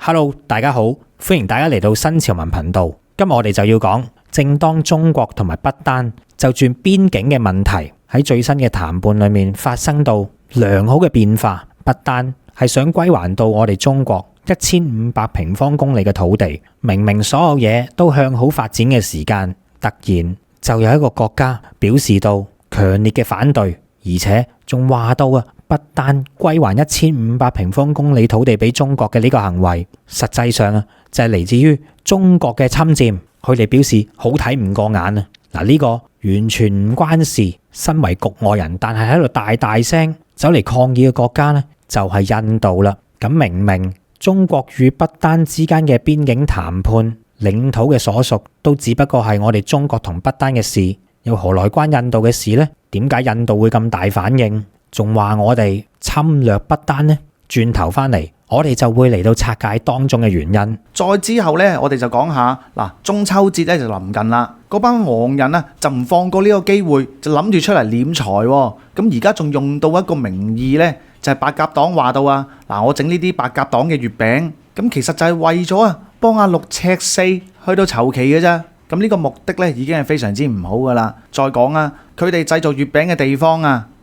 Hello， 大家好，歡迎大家嚟到新潮文頻道。今日我哋就要講，正當中國同埋不丹就住邊境嘅問題喺最新嘅談判裏面發生到良好嘅變化。不丹係想歸還到我哋中國1500平方公里嘅土地，明明所有嘢都向好發展嘅時間，突然就有一個國家表示到強烈嘅反對，而且仲話到不丹歸還1500平方公里土地俾中國嘅呢個行為，實際上就係嚟自於中國嘅侵佔，佢哋表示好睇唔過眼啊！嗱，呢個完全唔關事，身為局外人，但係喺度大大聲走嚟抗議嘅國家呢，就係印度啦。咁明明中國與不丹之間嘅邊境談判，領土嘅所屬都只不過係我哋中國同不丹嘅事，又何來關印度嘅事呢？點解印度會咁大反應？仲話我哋侵略不丹呢？轉頭翻嚟，我哋就會嚟到拆解當中嘅原因。再之後呢，我哋就講下嗱，中秋節咧就臨近啦，嗰班黃人啊就唔放過呢個機會，就諗住出嚟斂財喎。咁而家仲用到一個名義呢，就係白鴿黨話到嗱，我整呢啲白鴿黨嘅月餅，咁其實就係為咗幫阿六赤四去到籌旗嘅啫。咁呢個目的呢已經係非常之唔好噶啦。再講佢哋製造月餅嘅地方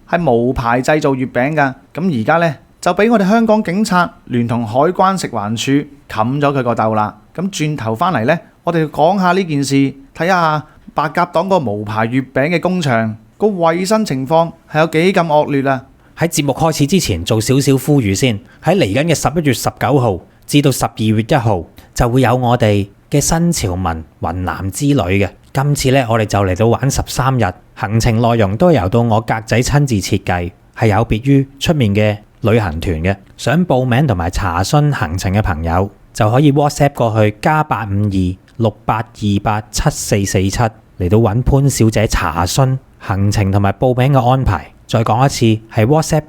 係無牌製造月餅噶。咁而家呢，就俾我哋香港警察聯同海關食環署冚咗佢個竇啦。咁轉頭翻嚟呢，我哋講下呢件事，睇下白鴿黨個無牌月餅嘅工場個衛生情況係有幾咁惡劣啊！喺節目開始之前做少少呼籲先，喺嚟緊嘅11月19號至到12月1號就會有我哋嘅新潮文雲南之旅嘅。今次呢，我哋就嚟到玩13日，行程內容都係由到我格仔親自設計，係有別於出面嘅旅行團嘅。想報名同埋查詢行程嘅朋友就可以 WhatsApp 過去+85268287447嚟到揾潘小姐查詢行程同埋報名嘅安排。再講一次，係 WhatsApp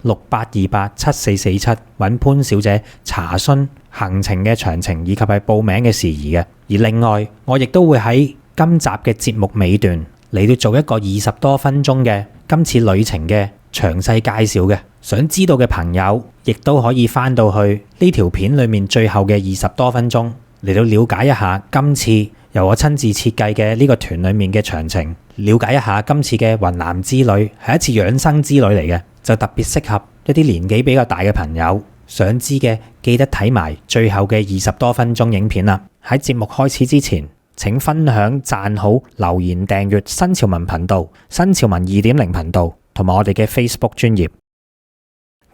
+85268287447揾潘小姐查詢行程嘅詳情以及係報名嘅事宜嘅。而另外，我亦都會喺今集嘅節目尾段嚟到做一個20多分鐘嘅今次旅程嘅詳細介紹嘅。想知道嘅朋友亦都可以翻到去呢條片裏面最後嘅20多分鐘嚟到了解一下今次由我親自設計嘅呢個團裏面嘅詳情，了解一下今次嘅雲南之旅係一次養生之旅嚟嘅，就特別適合一啲年紀比較大嘅朋友。想知嘅記得睇埋最後嘅20多分鐘影片啦。喺節目開始之前，請分享、讚好、留言、訂閱新潮文頻道、新潮文2.0頻道同埋我哋嘅 Facebook 專頁。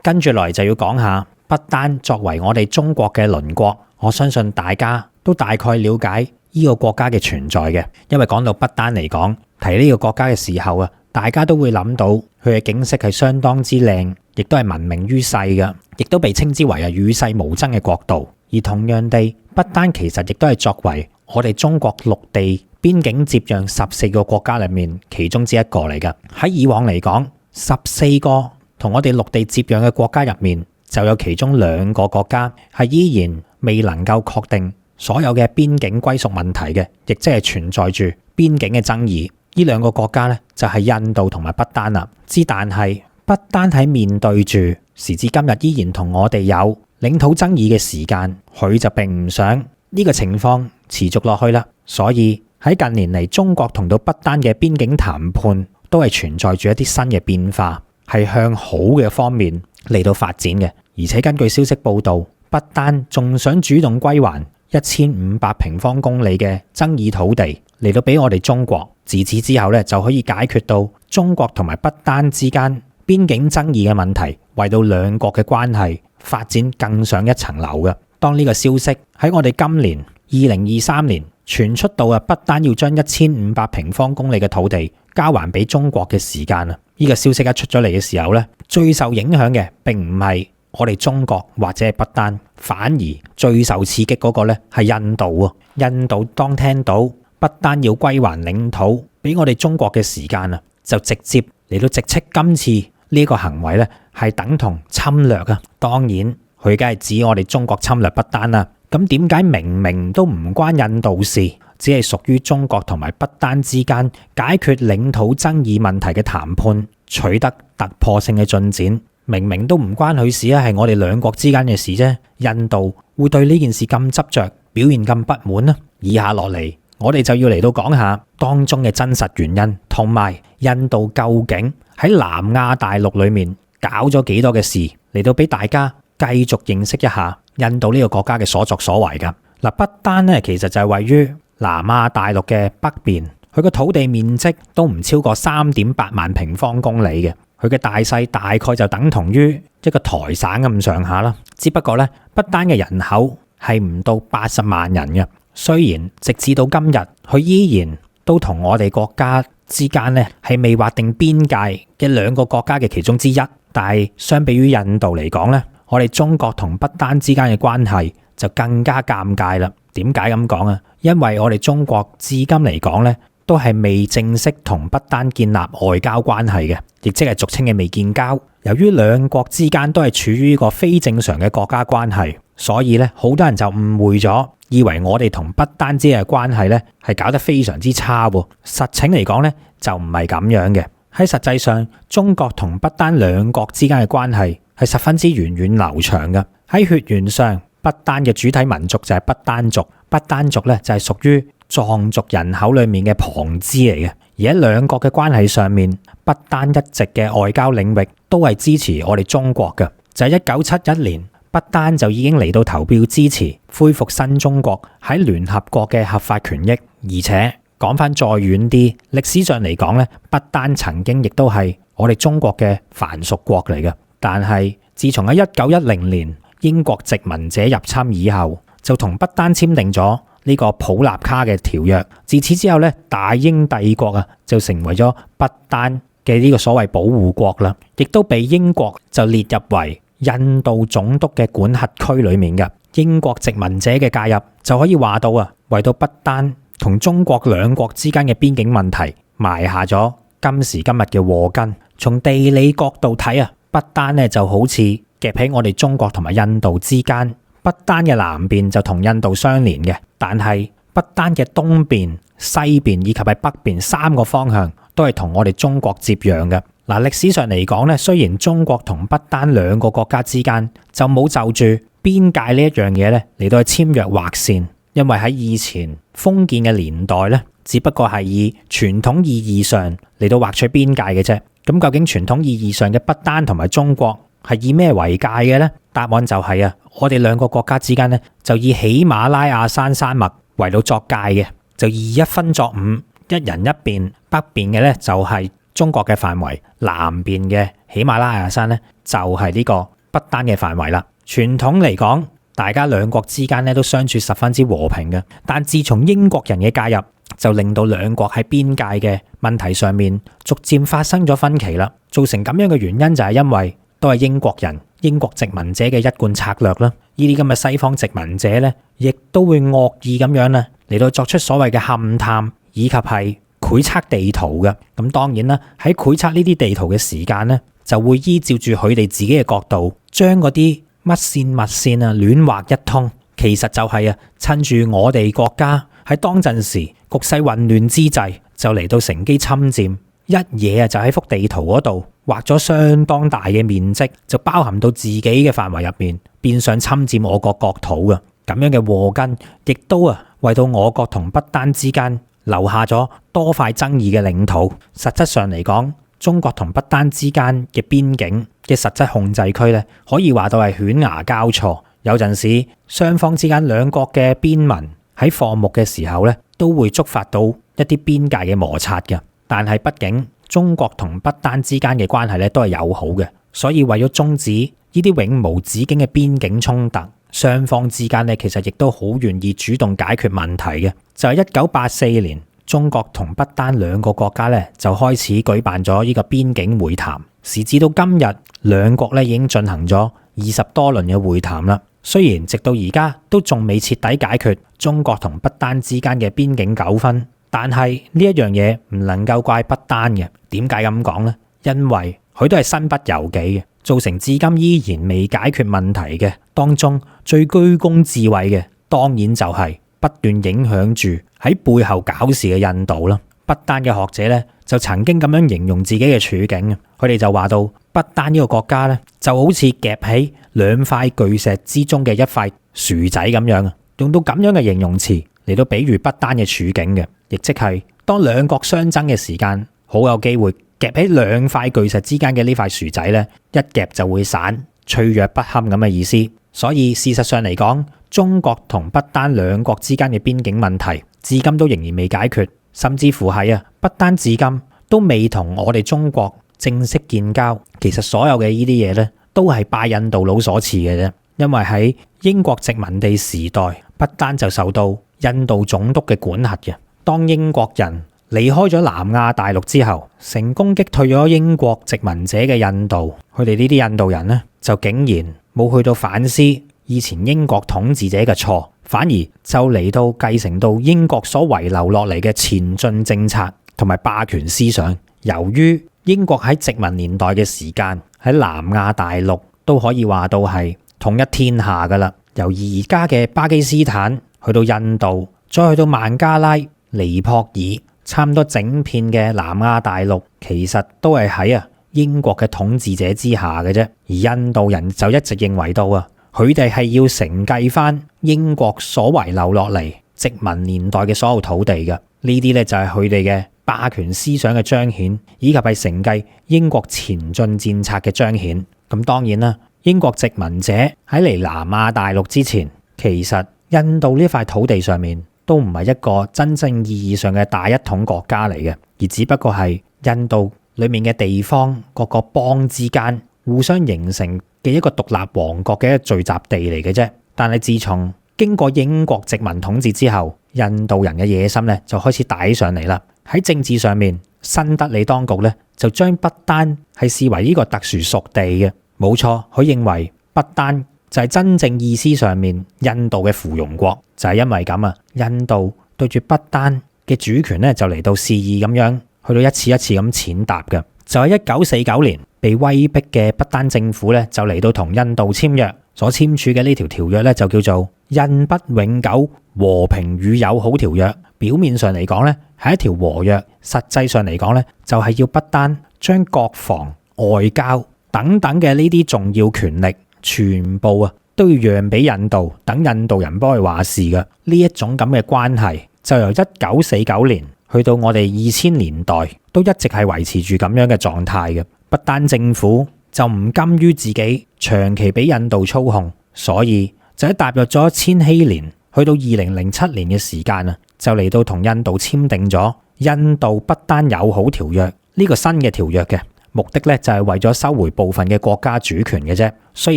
跟住來就要講下不丹作為我哋中國嘅鄰國，我相信大家都大概了解呢個國家嘅存在嘅。因為講到不丹嚟講，提呢個國家嘅時候大家都會諗到佢嘅景色係相當之靚，亦都係聞名於世嘅，亦都被稱之為與世無爭嘅國度。而同樣地，不丹其實亦都係作為我哋中國陸地邊境接壤14個國家裏面其中之一個嚟㗎。喺以往嚟講，14個同我哋陸地接壤嘅國家入面，就有其中2個國家係依然未能夠確定所有嘅邊境歸屬問題嘅，亦即係存在住邊境嘅爭議。呢2個國家呢，就係印度同埋不丹啦。但係不丹喺面對住時至今日依然同我哋有領土爭議嘅時間，佢就並唔想呢個情況持續落去啦。所以喺近年嚟，中國同到不丹嘅邊境談判都係存在住一啲新嘅變化，係向好嘅方面嚟到發展嘅。而且根據消息報道，不丹仲想主動歸還1500平方公里嘅爭議土地嚟到俾我哋中國。自此之後咧，就可以解決到中國同埋不丹之間邊境爭議嘅問題，為到兩國嘅關係發展更上一層樓嘅。當呢個消息喺我哋今年2023年傳出到不丹要將1500平方公里嘅土地交還俾中國嘅時間呢個消息一出咗嚟嘅時候咧，最受影響嘅並唔係我哋中國或者係不丹，反而最受刺激嗰個咧係印度。印度當聽到不丹要歸還領土俾我哋中國嘅時間就直接嚟到直斥今次呢個行為咧係等同侵略。當然佢梗係指我哋中國侵略不丹啦。咁點解明明都唔關印度事，只係屬於中國同埋不丹之間解決領土爭議問題嘅談判取得突破性嘅進展，明明都唔關佢事啊，係我哋兩國之間嘅事啫。印度會對呢件事咁執着，表現咁不滿呢？以下落嚟，我哋就要嚟到講下當中嘅真實原因，同埋印度究竟喺南亞大陸裏面搞咗幾多嘅事，嚟到俾大家繼續認識一下印度呢個國家嘅所作所為噶。嗱，不丹咧其實就係位於南亞大陸嘅北邊，佢個土地面積都唔超過3.8萬平方公里嘅。佢嘅大細大概就等同於一個台省咁上下啦，只不過咧，不丹嘅人口係唔到80萬人嘅。雖然直至到今日，佢依然都同我哋國家之間咧係未劃定邊界嘅兩個國家嘅其中之一，但係相比於印度嚟講咧，我哋中國同不丹之間嘅關係就更加尷尬啦。點解咁講啊？因為我哋中國至今嚟講咧，都係未正式同不丹建立外交關係嘅，亦即係俗稱嘅未建交。由於兩國之間都係處於一個非正常嘅國家關係，所以咧好多人就誤會咗，以為我哋同不丹之間嘅關係咧係搞得非常之差喎。實情嚟講咧就唔係咁樣嘅。喺實際上，中國同不丹兩國之間嘅關係係十分之源遠流長嘅。喺血緣上，不丹嘅主體民族就係不丹族，不丹族咧就係屬於藏族人口裏面嘅旁支嚟嘅。而喺兩國嘅關係上面，不丹一直嘅外交領域都係支持我哋中國嘅。就係1971年，不丹就已經嚟到投票支持恢復新中國喺聯合國嘅合法權益。而且講翻再遠啲，歷史上嚟講咧，不丹曾經亦都係我哋中國嘅藩屬國嚟嘅。但係自從喺1910年英國殖民者入侵以後，就同不丹簽訂咗呢個普納卡嘅條約。自此之後咧，大英帝國啊就成為咗不丹嘅呢個所謂保護國啦，亦都被英國就列入為印度總督嘅管轄區裡面嘅。英國殖民者嘅介入就可以話到啊，為到不丹同中國兩國之間嘅邊境問題埋下咗今時今日嘅禍根。從地理角度睇啊，不丹咧就好似夾喺我哋中國同埋印度之間。不丹嘅南邊就同印度相連嘅，但係不丹嘅東邊、西邊以及係北邊三個方向都係同我哋中國接壤嘅。嗱，歷史上嚟講咧，雖然中國同不丹兩個國家之間就冇就住邊界呢一樣嘢咧嚟到去簽約劃線，因為喺以前封建嘅年代咧，只不過係以傳統意義上嚟到劃取邊界嘅啫。咁究竟傳統意義上嘅不丹同埋中國係以咩為界嘅呢？答案就係啊，我哋兩個國家之間咧就以喜馬拉雅山山脈為到作界嘅，就21分作5，一人一邊。北邊嘅咧就係中國嘅範圍，南邊嘅喜馬拉雅山咧就係呢個不丹嘅範圍啦。傳統嚟講，大家兩國之間咧都相處十分之和平嘅，但自從英國人嘅介入，就令到兩國喺邊界嘅問題上面逐漸發生咗分歧啦。造成咁樣嘅原因就係因為都係英國人、英國殖民者嘅一貫策略啦。呢啲咁嘅西方殖民者咧，亦都會惡意咁樣啦嚟到作出所謂嘅勘探以及係繪測地圖嘅。咁當然啦，喺繪測呢啲地圖嘅時間咧，就會依照住佢哋自己嘅角度，將嗰啲乜線乜線啊亂畫一通。其實就係啊，趁住我哋國家喺當陣時局勢混亂之際，就嚟到乘機侵佔，一嘢啊就喺幅地圖嗰度畫咗相當大嘅面積，就包含到自己嘅範圍入面，變相侵佔我國國土嘅。咁樣嘅禍根，亦都啊為到我國同不丹之間留下咗多塊爭議嘅領土。實質上嚟講，中國同不丹之間嘅邊境嘅實質控制區咧，可以話到係犬牙交錯。有陣時雙方之間兩國嘅邊民喺放牧嘅時候咧，都會觸發到一啲邊界嘅摩擦嘅。但係畢竟中國同不丹之間嘅關係咧都係友好嘅，所以為咗終止呢啲永無止境嘅邊境衝突，雙方之間咧其實亦都好願意主動解決問題嘅。就係1984年，中國同不丹兩個國家咧就開始舉辦咗呢個邊境會談。時至到今日，兩國咧已經進行咗20多輪嘅會談啦。雖然直到而家都仲未徹底解決中國同不丹之間嘅邊境糾紛，但係呢一樣嘢唔能夠怪不丹嘅。點解咁講呢？因為佢都係身不由己嘅，造成至今依然未解決問題嘅。當中最居功至偉嘅，當然就係不斷影響住喺背後搞事嘅印度啦。不不丹嘅學者咧就曾經咁樣形容自己嘅處境，佢哋就話到不丹呢個國家咧就好似夾喺兩塊巨石之中嘅一塊薯仔咁樣啊，用到咁樣嘅形容詞嚟到比喻不丹嘅處境嘅，亦即係當兩國相爭嘅時間，好有機會夾喺兩塊巨石之間嘅呢塊薯仔咧，一夾就會散，脆弱不堪咁嘅意思。所以事實上嚟講，中國同不丹兩國之間嘅邊境問題，至今都仍然未解決，甚至乎係不丹至今都未同我哋中國正式建交。其實所有嘅呢啲嘢咧，都係拜印度佬所賜嘅啫。因為喺英國殖民地時代，不丹就受到印度總督嘅管轄嘅。當英國人離開咗南亞大陸之後，成功擊退咗英國殖民者嘅印度，佢哋呢啲印度人呢，就竟然冇去到反思以前英國統治者嘅錯，反而就嚟到繼承到英國所遺留落嚟嘅前進政策同埋霸權思想。由於英國喺殖民年代嘅時間喺南亞大陸都可以話到係統一天下噶啦，由而家嘅巴基斯坦去到印度，再去到孟加拉、尼泊爾，差唔多整片嘅南亞大陸，其實都係喺英國嘅統治者之下嘅啫。而印度人就一直認為到佢哋係要承繼翻英國所遺留落嚟殖民年代嘅所有土地嘅。呢啲咧就係佢哋嘅霸權思想嘅彰顯，以及係承繼英國前進戰策嘅彰顯。咁當然啦，英國殖民者喺嚟南亞大陸之前，其實印度呢塊土地上面都唔係一個真正意義上嘅大一統國家嚟嘅，而只不過係印度裏面嘅地方各個邦之間互相形成嘅一個獨立王國嘅一個聚集地嚟嘅啫。但係自從經過英國殖民統治之後，印度人嘅野心咧就開始打起上嚟啦。喺政治上面，新德里當局咧就將不丹係視為呢個特殊屬地嘅。冇錯，佢認為不丹就係真正意思上面印度嘅附庸國，就係因為咁印度對住不丹嘅主權咧就嚟到肆意咁樣去到一次一次咁踐踏嘅。就喺1949年被威逼嘅不丹政府咧就嚟到同印度簽約，所簽署嘅呢條條約咧就叫做印不永久和平與友好條約。表面上嚟講咧係一條和約，實際上嚟講咧就係要不丹將國防、外交等等嘅呢啲重要權力全部都要讓俾印度，等印度人幫佢話事嘅。呢一種咁嘅關係就由1949年去到我哋2000年代都一直係維持住咁樣嘅狀態嘅。不丹政府就唔甘於自己長期俾印度操控，所以就喺踏入咗千禧年去到2007年嘅時間就嚟到同印度簽訂咗印度不丹友好條約呢個新嘅條約嘅。目的咧就係為咗收回部分嘅國家主權嘅啫。雖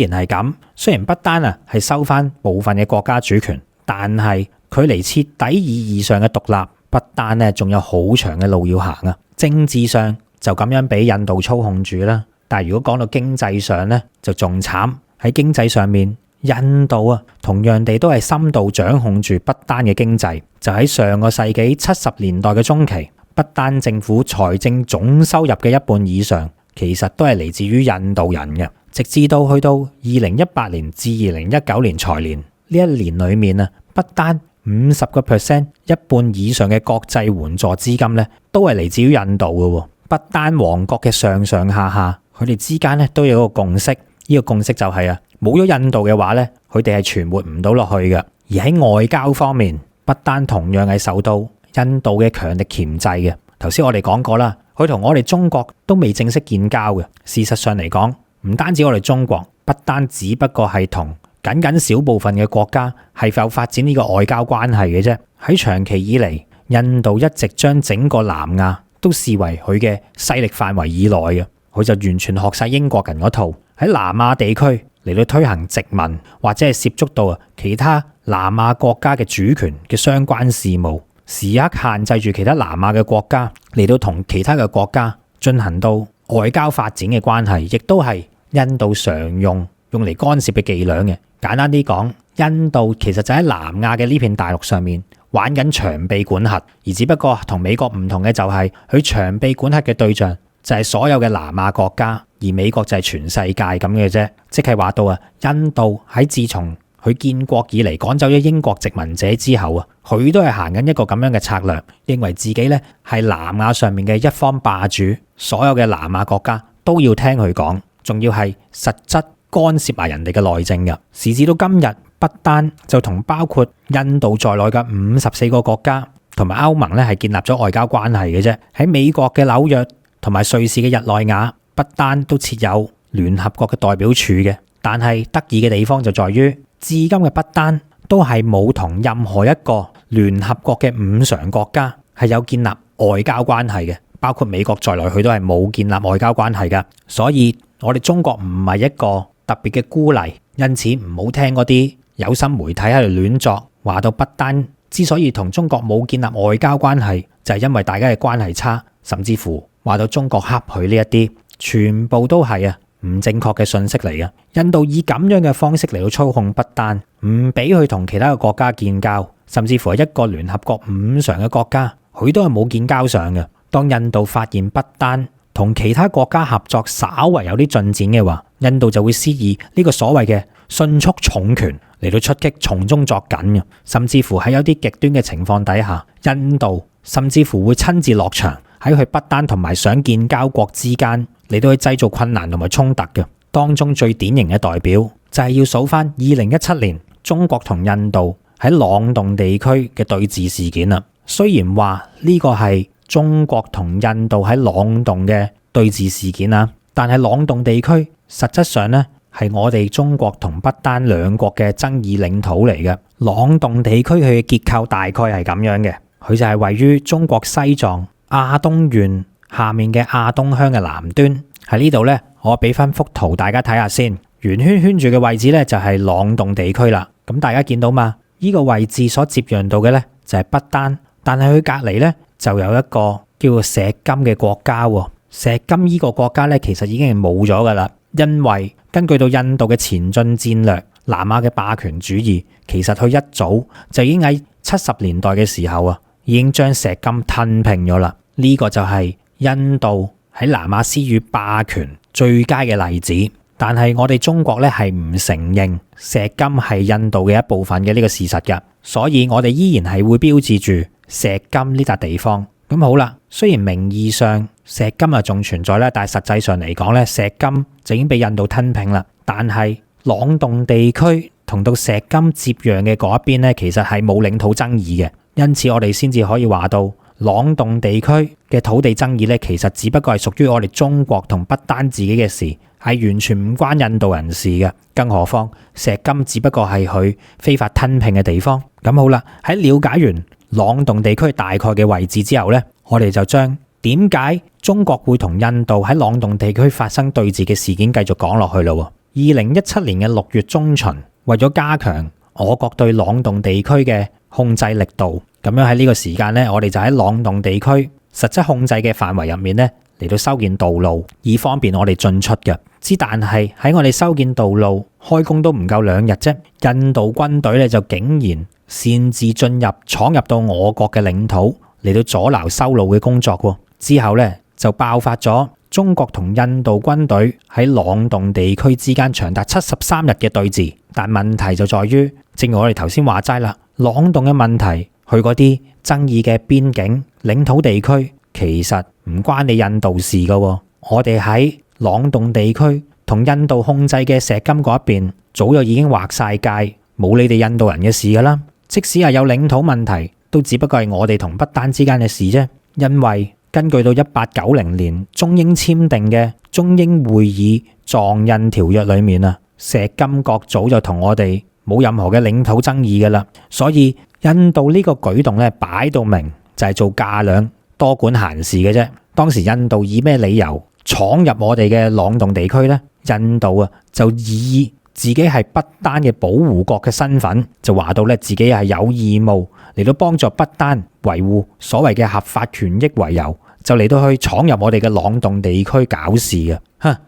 然係咁，雖然不丹係收翻部分嘅國家主權，但係距離徹底意義上嘅獨立，不丹咧仲有好長嘅路要行啊。政治上就咁樣俾印度操控住啦，但係如果講到經濟上咧，就仲慘。喺經濟上面，印度同樣地都係深度掌控住不丹嘅經濟。就喺上個世紀70年代嘅中期，不丹政府財政總收入嘅一半以上，其實都係嚟自於印度人嘅。直至到去到2018年至2019年財年呢一年裏面不丹50%一半以上嘅國際援助資金咧，都係嚟自於印度嘅。不丹王國嘅上上下下，佢哋之間咧都有一個共識，呢個共識就係冇咗印度嘅話咧，佢哋係存活唔到落去嘅。而喺外交方面，不丹同樣係受到印度嘅強力鉗制嘅。頭先我哋講過啦，佢同我哋中國都未正式建交嘅。事實上嚟講，唔單止我哋中國，不丹只不過係同僅少部分嘅國家係否發展呢個外交關係嘅啫。喺長期以嚟，印度一直將整個南亞都視為佢嘅勢力範圍以內嘅，佢就完全學晒英國人嗰套，喺南亞地區嚟到推行殖民，或者係涉足到其他南亞國家嘅主權嘅相關事務，時刻限制住其他南亞嘅國家嚟到同其他嘅國家進行到外交發展嘅關係，亦都係印度常用嚟干涉嘅伎倆嘅。簡單啲講，印度其實就喺南亞嘅呢片大陸上面玩緊長臂管轄，而只不過同美國唔同嘅就係佢長臂管轄嘅對象就係所有嘅南亞國家，而美國就係全世界咁嘅啫。即係話到印度喺自從佢建國以嚟趕走咗英國殖民者之後啊，佢都係行緊一個咁樣嘅策略，認為自己咧係南亞上面嘅一方霸主，所有嘅南亞國家都要聽佢講，仲要係實質干涉埋人哋嘅內政嘅。時至到今日，不丹就同包括印度在內嘅54個國家同埋歐盟咧係建立咗外交關係嘅啫。喺美國嘅紐約同埋瑞士嘅日內瓦，不丹都設有聯合國嘅代表處嘅。但係得意嘅地方就在於，至今嘅不丹都係冇同任何一個聯合國嘅五常國家係有建立外交關係嘅，包括美國在內，佢都係冇建立外交關係㗎。所以我哋中國唔係一個特別嘅孤例，因此唔好聽嗰啲有心媒體喺度亂作，話到不丹之所以同中國冇建立外交關係，就係因為大家嘅關係差，甚至乎話到中國恰佢呢一啲，全部都係唔正確嘅信息嚟嘅。印度以咁樣嘅方式嚟到操控不丹，唔俾佢同其他嘅國家建交，甚至乎係一個聯合國五常嘅國家，佢都係冇建交上嘅。當印度發現不丹同其他國家合作稍為有啲進展嘅話，印度就會施以呢個所謂嘅迅速重拳嚟到出擊，從中作梗嘅。甚至乎喺有啲極端嘅情況底下，印度甚至乎會親自落場喺佢不丹同埋想建交國之間嚟到去製造困難同埋衝突嘅。當中最典型嘅代表就係要數翻2017年中國同印度喺朗洞地區嘅對峙事件啦。雖然話呢個係中國同印度喺朗洞嘅對峙事件啦，但係朗洞地區實質上呢係我哋中國同不丹兩國嘅爭議領土嚟嘅。朗洞地區佢嘅結構大概係咁樣嘅，佢就係位於中國西藏亞東縣下面嘅亞東鄉嘅南端。喺呢度呢，我俾翻幅圖大家睇下先。圓圈圈住嘅位置呢，就係朗洞地區啦。咁大家見到嘛？呢個位置所接壤到嘅呢，就係不丹，但係佢隔離呢，就有一個叫做錫金嘅國家。錫金呢個國家呢，其實已經係冇咗噶啦，因為根據到印度嘅前進戰略，南亞嘅霸權主義，其實佢一早就已經喺70年代嘅時候已經將錫金吞併咗啦。呢個就係印度喺南亞施予霸權最佳嘅例子。但係我哋中國咧係唔承認錫金係印度嘅一部分嘅呢個事實㗎，所以我哋依然係會標誌住錫金呢笪地方。咁好啦，雖然名義上錫金仲存在咧，但係實際上嚟講咧，錫金就已經被印度吞併啦。但係朗洞地區同到錫金接壤嘅嗰一邊咧，其實係冇領土爭議嘅，因此我哋先至可以話到朗洞地區嘅土地爭議咧，其實只不過係屬於我哋中國同不丹自己嘅事，係完全唔關印度人事嘅。更何況錫金只不過係佢非法吞併嘅地方。咁好啦，喺了解完朗洞地區大概嘅位置之後呢，我哋就將點解中國會同印度喺朗洞地區發生對峙嘅事件繼續講落去咯。2017年嘅6月中旬，為咗加強我國對朗洞地區嘅控制力度，咁樣喺呢個時間呢，我哋就喺朗洞地區實質控制嘅範圍入面呢，嚟到修建道路，以方便我哋進出嘅。但係喺我哋修建道路開工都唔夠2日啫，印度軍隊咧就竟然擅自進入闖入到我國嘅領土，嚟到阻撓修路嘅工作。之後咧就爆發咗中國同印度軍隊喺朗洞地區之間長達73日嘅對峙。但問題就在於，正如我哋頭先話齋啦，朗洞嘅問題，佢嗰啲爭議嘅邊境領土地區其實唔關你印度事噶。我哋喺朗洞地區同印度控制嘅錫金嗰一邊，早就已經劃晒界，冇你哋印度人嘅事噶啦。即使係有領土問題，都只不過係我哋同不丹之間嘅事啫。因為根據到1890年中英簽訂嘅中英會議藏印條約裏面錫金國早就同我哋冇任何嘅領土爭議噶啦。所以印度呢個舉動咧，擺到明就係做架樑多管閒事嘅啫。當時印度以咩理由闖入我哋嘅朗洞地區呢？印度就以自己係不丹嘅保護國嘅身份，就話到咧自己係有義務嚟到幫助不丹維護所謂嘅合法權益為由，就嚟到去闖入我哋嘅朗洞地區搞事嘅。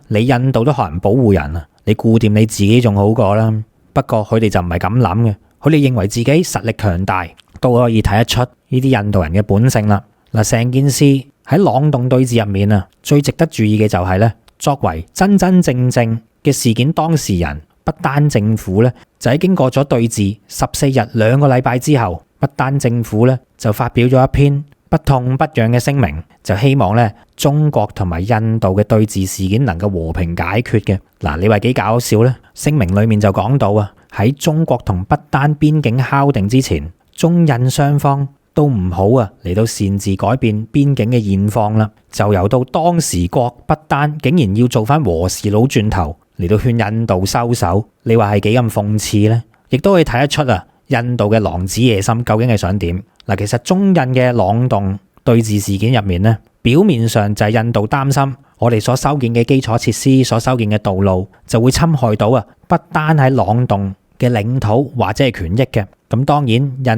你印度都學人保護人啊，你顧掂你自己仲好過啦。不過佢哋就唔係咁諗嘅，佢哋認為自己實力強大，都可以睇得出呢啲印度人嘅本性啦。嗱，成件事喺朗洞對峙入面最值得注意嘅就係咧，作為真真正正嘅事件當事人，不丹政府咧就喺經過咗對峙14日2個禮拜之後，不丹政府咧就發表咗一篇不痛不癢嘅聲明，就希望咧中國同埋印度嘅對峙事件能夠和平解決嘅。嗱，你話幾搞笑呢？聲明裡面就講到啊，喺中國同不丹邊境敲定之前，中印雙方都唔好啊嚟到擅自改變邊境嘅現況啦。就由到當時國不丹竟然要做翻和事佬轉頭嚟到勸印度收手，你話係幾咁諷刺呢？亦都可以睇得出啊，印度嘅狼子野心究竟係想點？嗱，其實中印嘅朗洞對峙事件入面呢，表面上就係印度擔心我哋所修建嘅基礎設施、所修建嘅道路就會侵害到啊不丹喺朗洞嘅領土或者係權益嘅。咁當然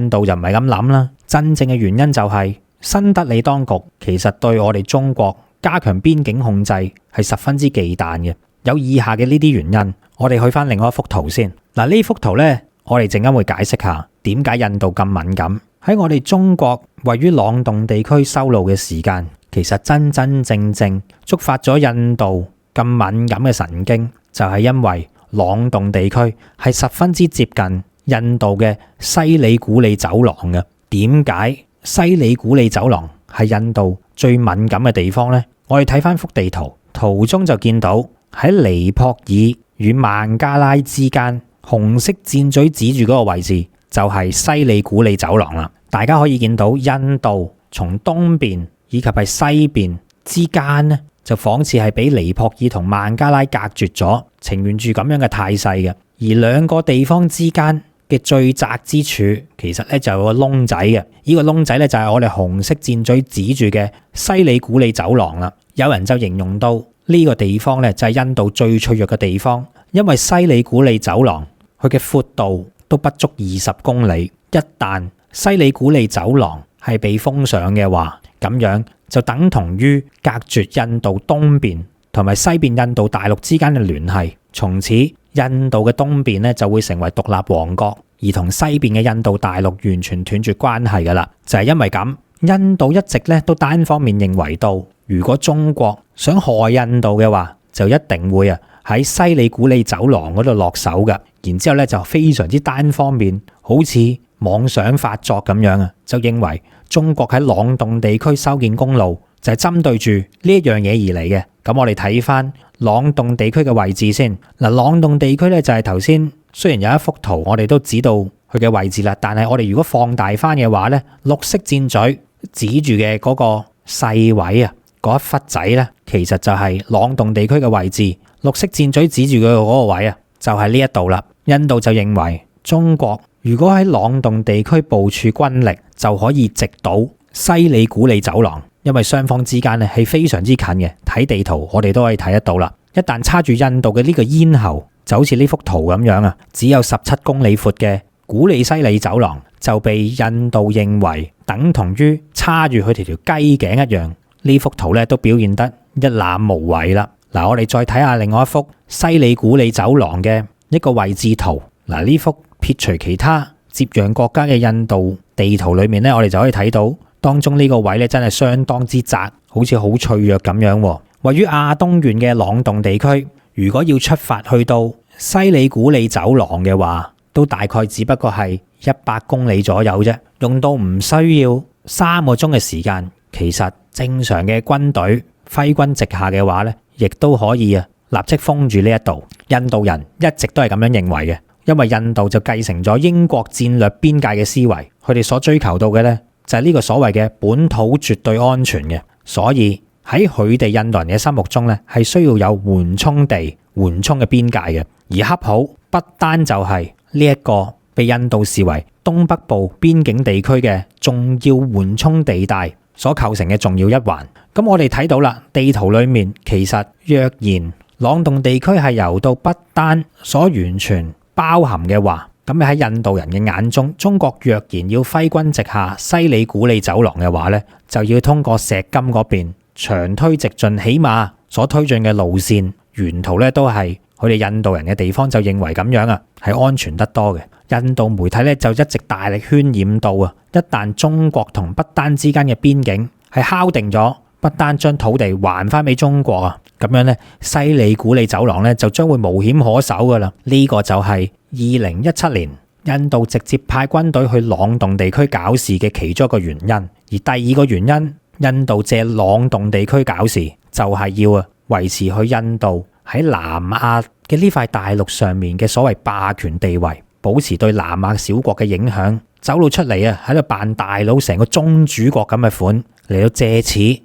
印度就唔係咁諗啦，真正嘅原因就係新德里當局其實對我哋中國加強邊境控制係十分之忌憚嘅。有以下嘅呢啲原因，我哋去翻另外一幅圖先。嗱，呢幅圖呢，我哋陣間會解釋下點解印度咁敏感。喺我哋中國位於朗洞地區修路嘅時間，其實真真正正觸發咗印度咁敏感嘅神經，就係因為朗洞地區係十分之接近印度嘅西里古里走廊嘅。點解西里古里走廊係印度最敏感嘅地方呢？我哋睇翻幅地圖，圖中就見到喺尼泊爾與孟加拉之間紅色箭嘴指住嗰個位置，就係西里古里走廊啦。大家可以見到印度從東邊以及係西邊之間呢，就仿似係俾尼泊爾同孟加拉隔絕咗，呈現住咁樣嘅態勢嘅。而兩個地方之間嘅最窄之處，其實咧就有個窿仔嘅。呢個窿仔咧就係我哋紅色箭嘴指住嘅西里古里走廊啦。有人就形容到呢個地方咧就係印度最脆弱嘅地方，因為西里古里走廊佢嘅闊度都不足20公里。一旦西里古里走廊係被封上嘅話，咁樣就等同於隔絕印度東邊同埋西邊印度大陸之間嘅聯繫。從此印度嘅東邊咧就會成為獨立王國，而同西邊嘅印度大陸完全斷絕關係噶啦。就係因為咁，印度一直咧都單方面認為到，如果中國想害印度嘅話，就一定會喺西里古里走廊嗰度落手噶。然之後咧就非常之單方面，好似妄想發作咁樣啊，就認為中國喺朗洞地區修建公路就係針對住呢一樣嘢而嚟嘅。咁我哋睇翻朗洞地區嘅位置先。嗱，朗洞地區咧就係頭先雖然有一幅圖我哋都指到佢嘅位置啦，但係我哋如果放大翻嘅話咧，綠色箭嘴指住嘅嗰個細位啊，嗰一忽仔咧，其實就係朗洞地區嘅位置。綠色箭嘴指住嘅嗰個位啊，就係呢一度啦。印度就認為中國如果喺朗洞地區部署軍力，就可以直搗西里古里走廊，因為雙方之間咧係非常之近嘅。睇地圖我哋都可以睇得到啦。一旦插住印度嘅呢個咽喉，就好似呢幅圖咁樣啊，只有17公里闊嘅古里西里走廊，就被印度認為等同於叉住佢條雞頸一樣。呢幅圖咧都表現得一覽無遺啦。嗱，我哋再睇下另外一幅西里古里走廊嘅一個位置圖。嗱，呢幅撇除其他接壤國家嘅印度地圖裏面咧，我哋就可以睇到當中呢個位咧真係相當之窄，好似好脆弱咁樣。位於亞東縣嘅朗洞地區，如果要出發去到西里古里走廊嘅話，都大概只不過係100公里左右啫，用到唔需要3個鐘嘅時間。其實正常嘅軍隊揮軍直下嘅話咧，亦都可以立即封住呢一度。印度人一直都係咁樣認為嘅，因為印度就繼承咗英國戰略邊界嘅思維，佢哋所追求到嘅呢，就係呢個所謂嘅本土絕對安全嘅，所以喺佢哋印度人嘅心目中呢，係需要有緩衝地、緩衝嘅邊界嘅，而恰好不單就係呢一個被印度視為東北部邊境地區嘅重要緩衝地帶所構成嘅重要一環。咁我哋睇到啦，地圖裏面其實若然朗洞地區係由到不丹所完全包含嘅話，咁喺印度人嘅眼中，中國若然要揮軍直下西里古里走廊嘅話呢，就要通過錫金嗰邊長推直進，起碼所推進嘅路線沿途咧都係佢哋印度人嘅地方，就認為咁樣係安全得多嘅。印度媒體咧就一直大力渲染到一旦中國同不丹之間嘅邊境係敲定咗，不丹將土地還翻俾中國咁樣咧西里古里走廊咧就將會無險可守噶啦。呢個就係2017年印度直接派軍隊去朗洞地區搞事嘅其中一個原因。而第二個原因，印度借朗洞地區搞事就係要維持去印度喺南亞嘅呢塊大陸上面嘅所謂霸權地位，保持對南亞小國嘅影響，走路出嚟喺度扮大佬，成個宗主國咁嘅款，嚟到借此立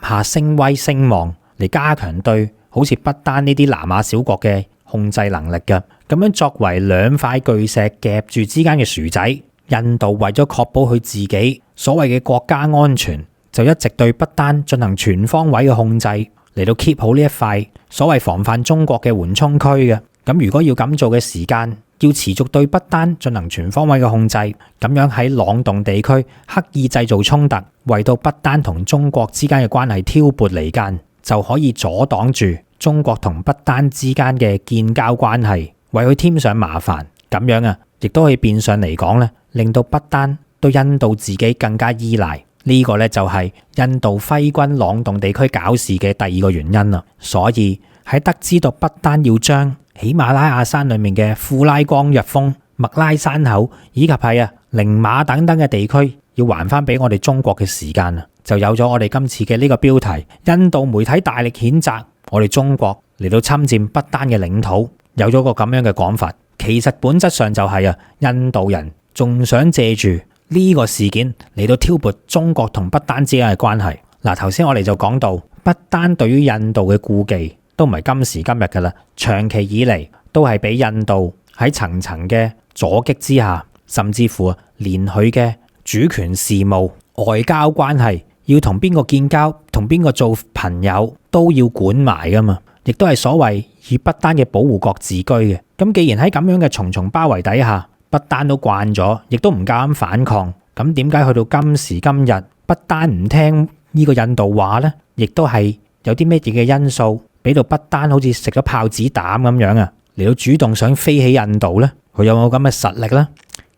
下聲威聲望，嚟加強對好似不丹呢啲南亞小國嘅控制能力嘅。咁樣作為兩塊巨石夾住之間嘅薯仔，印度為咗確保佢自己所謂嘅國家安全，就一直對不丹進行全方位嘅控制，嚟到 keep 好呢一塊所謂防範中國嘅緩衝區嘅。咁如果要咁做嘅時間，要持續對不丹進行全方位嘅控制，咁樣喺朗洞地區刻意製造衝突，為到不丹同中國之間嘅關係挑撥離間，就可以阻擋住中國同不丹之間嘅建交關係，為佢添上麻煩。咁樣亦都可以變相嚟講咧，令到不丹對印度自己更加依賴。呢個咧就係印度揮軍朗洞地區搞事嘅第二個原因啦。所以喺得知到不丹要將喜馬拉雅山裏面嘅庫拉江若峰、麥拉山口以及係寧瑪等等嘅地區要還翻俾我哋中國嘅時間，就有咗我哋今次嘅呢個標題。印度媒體大力譴責我哋中國嚟到侵佔不丹嘅領土，有咗個咁樣嘅講法。其實本質上就係印度人仲想借住呢個事件嚟到挑撥中國同不丹之間嘅關係。嗱，頭先我哋就講到不丹對於印度嘅顧忌都唔係今時今日噶啦，長期以嚟都係俾印度喺層層嘅阻擊之下，甚至乎連佢嘅主權事務、外交關係，要同邊個建交、同邊個做朋友都要管埋噶嘛，亦都係所謂以不丹嘅保護國自居嘅。咁既然喺咁樣嘅重重包圍底下，不丹都慣咗，亦都唔夠膽反抗，咁點解去到今時今日，不丹唔聽呢個印度話呢？亦都係有啲咩嘢嘅因素，俾到不丹好似食咗炮子膽咁樣嚟到主動想飛起印度呢？佢有冇咁嘅實力呢？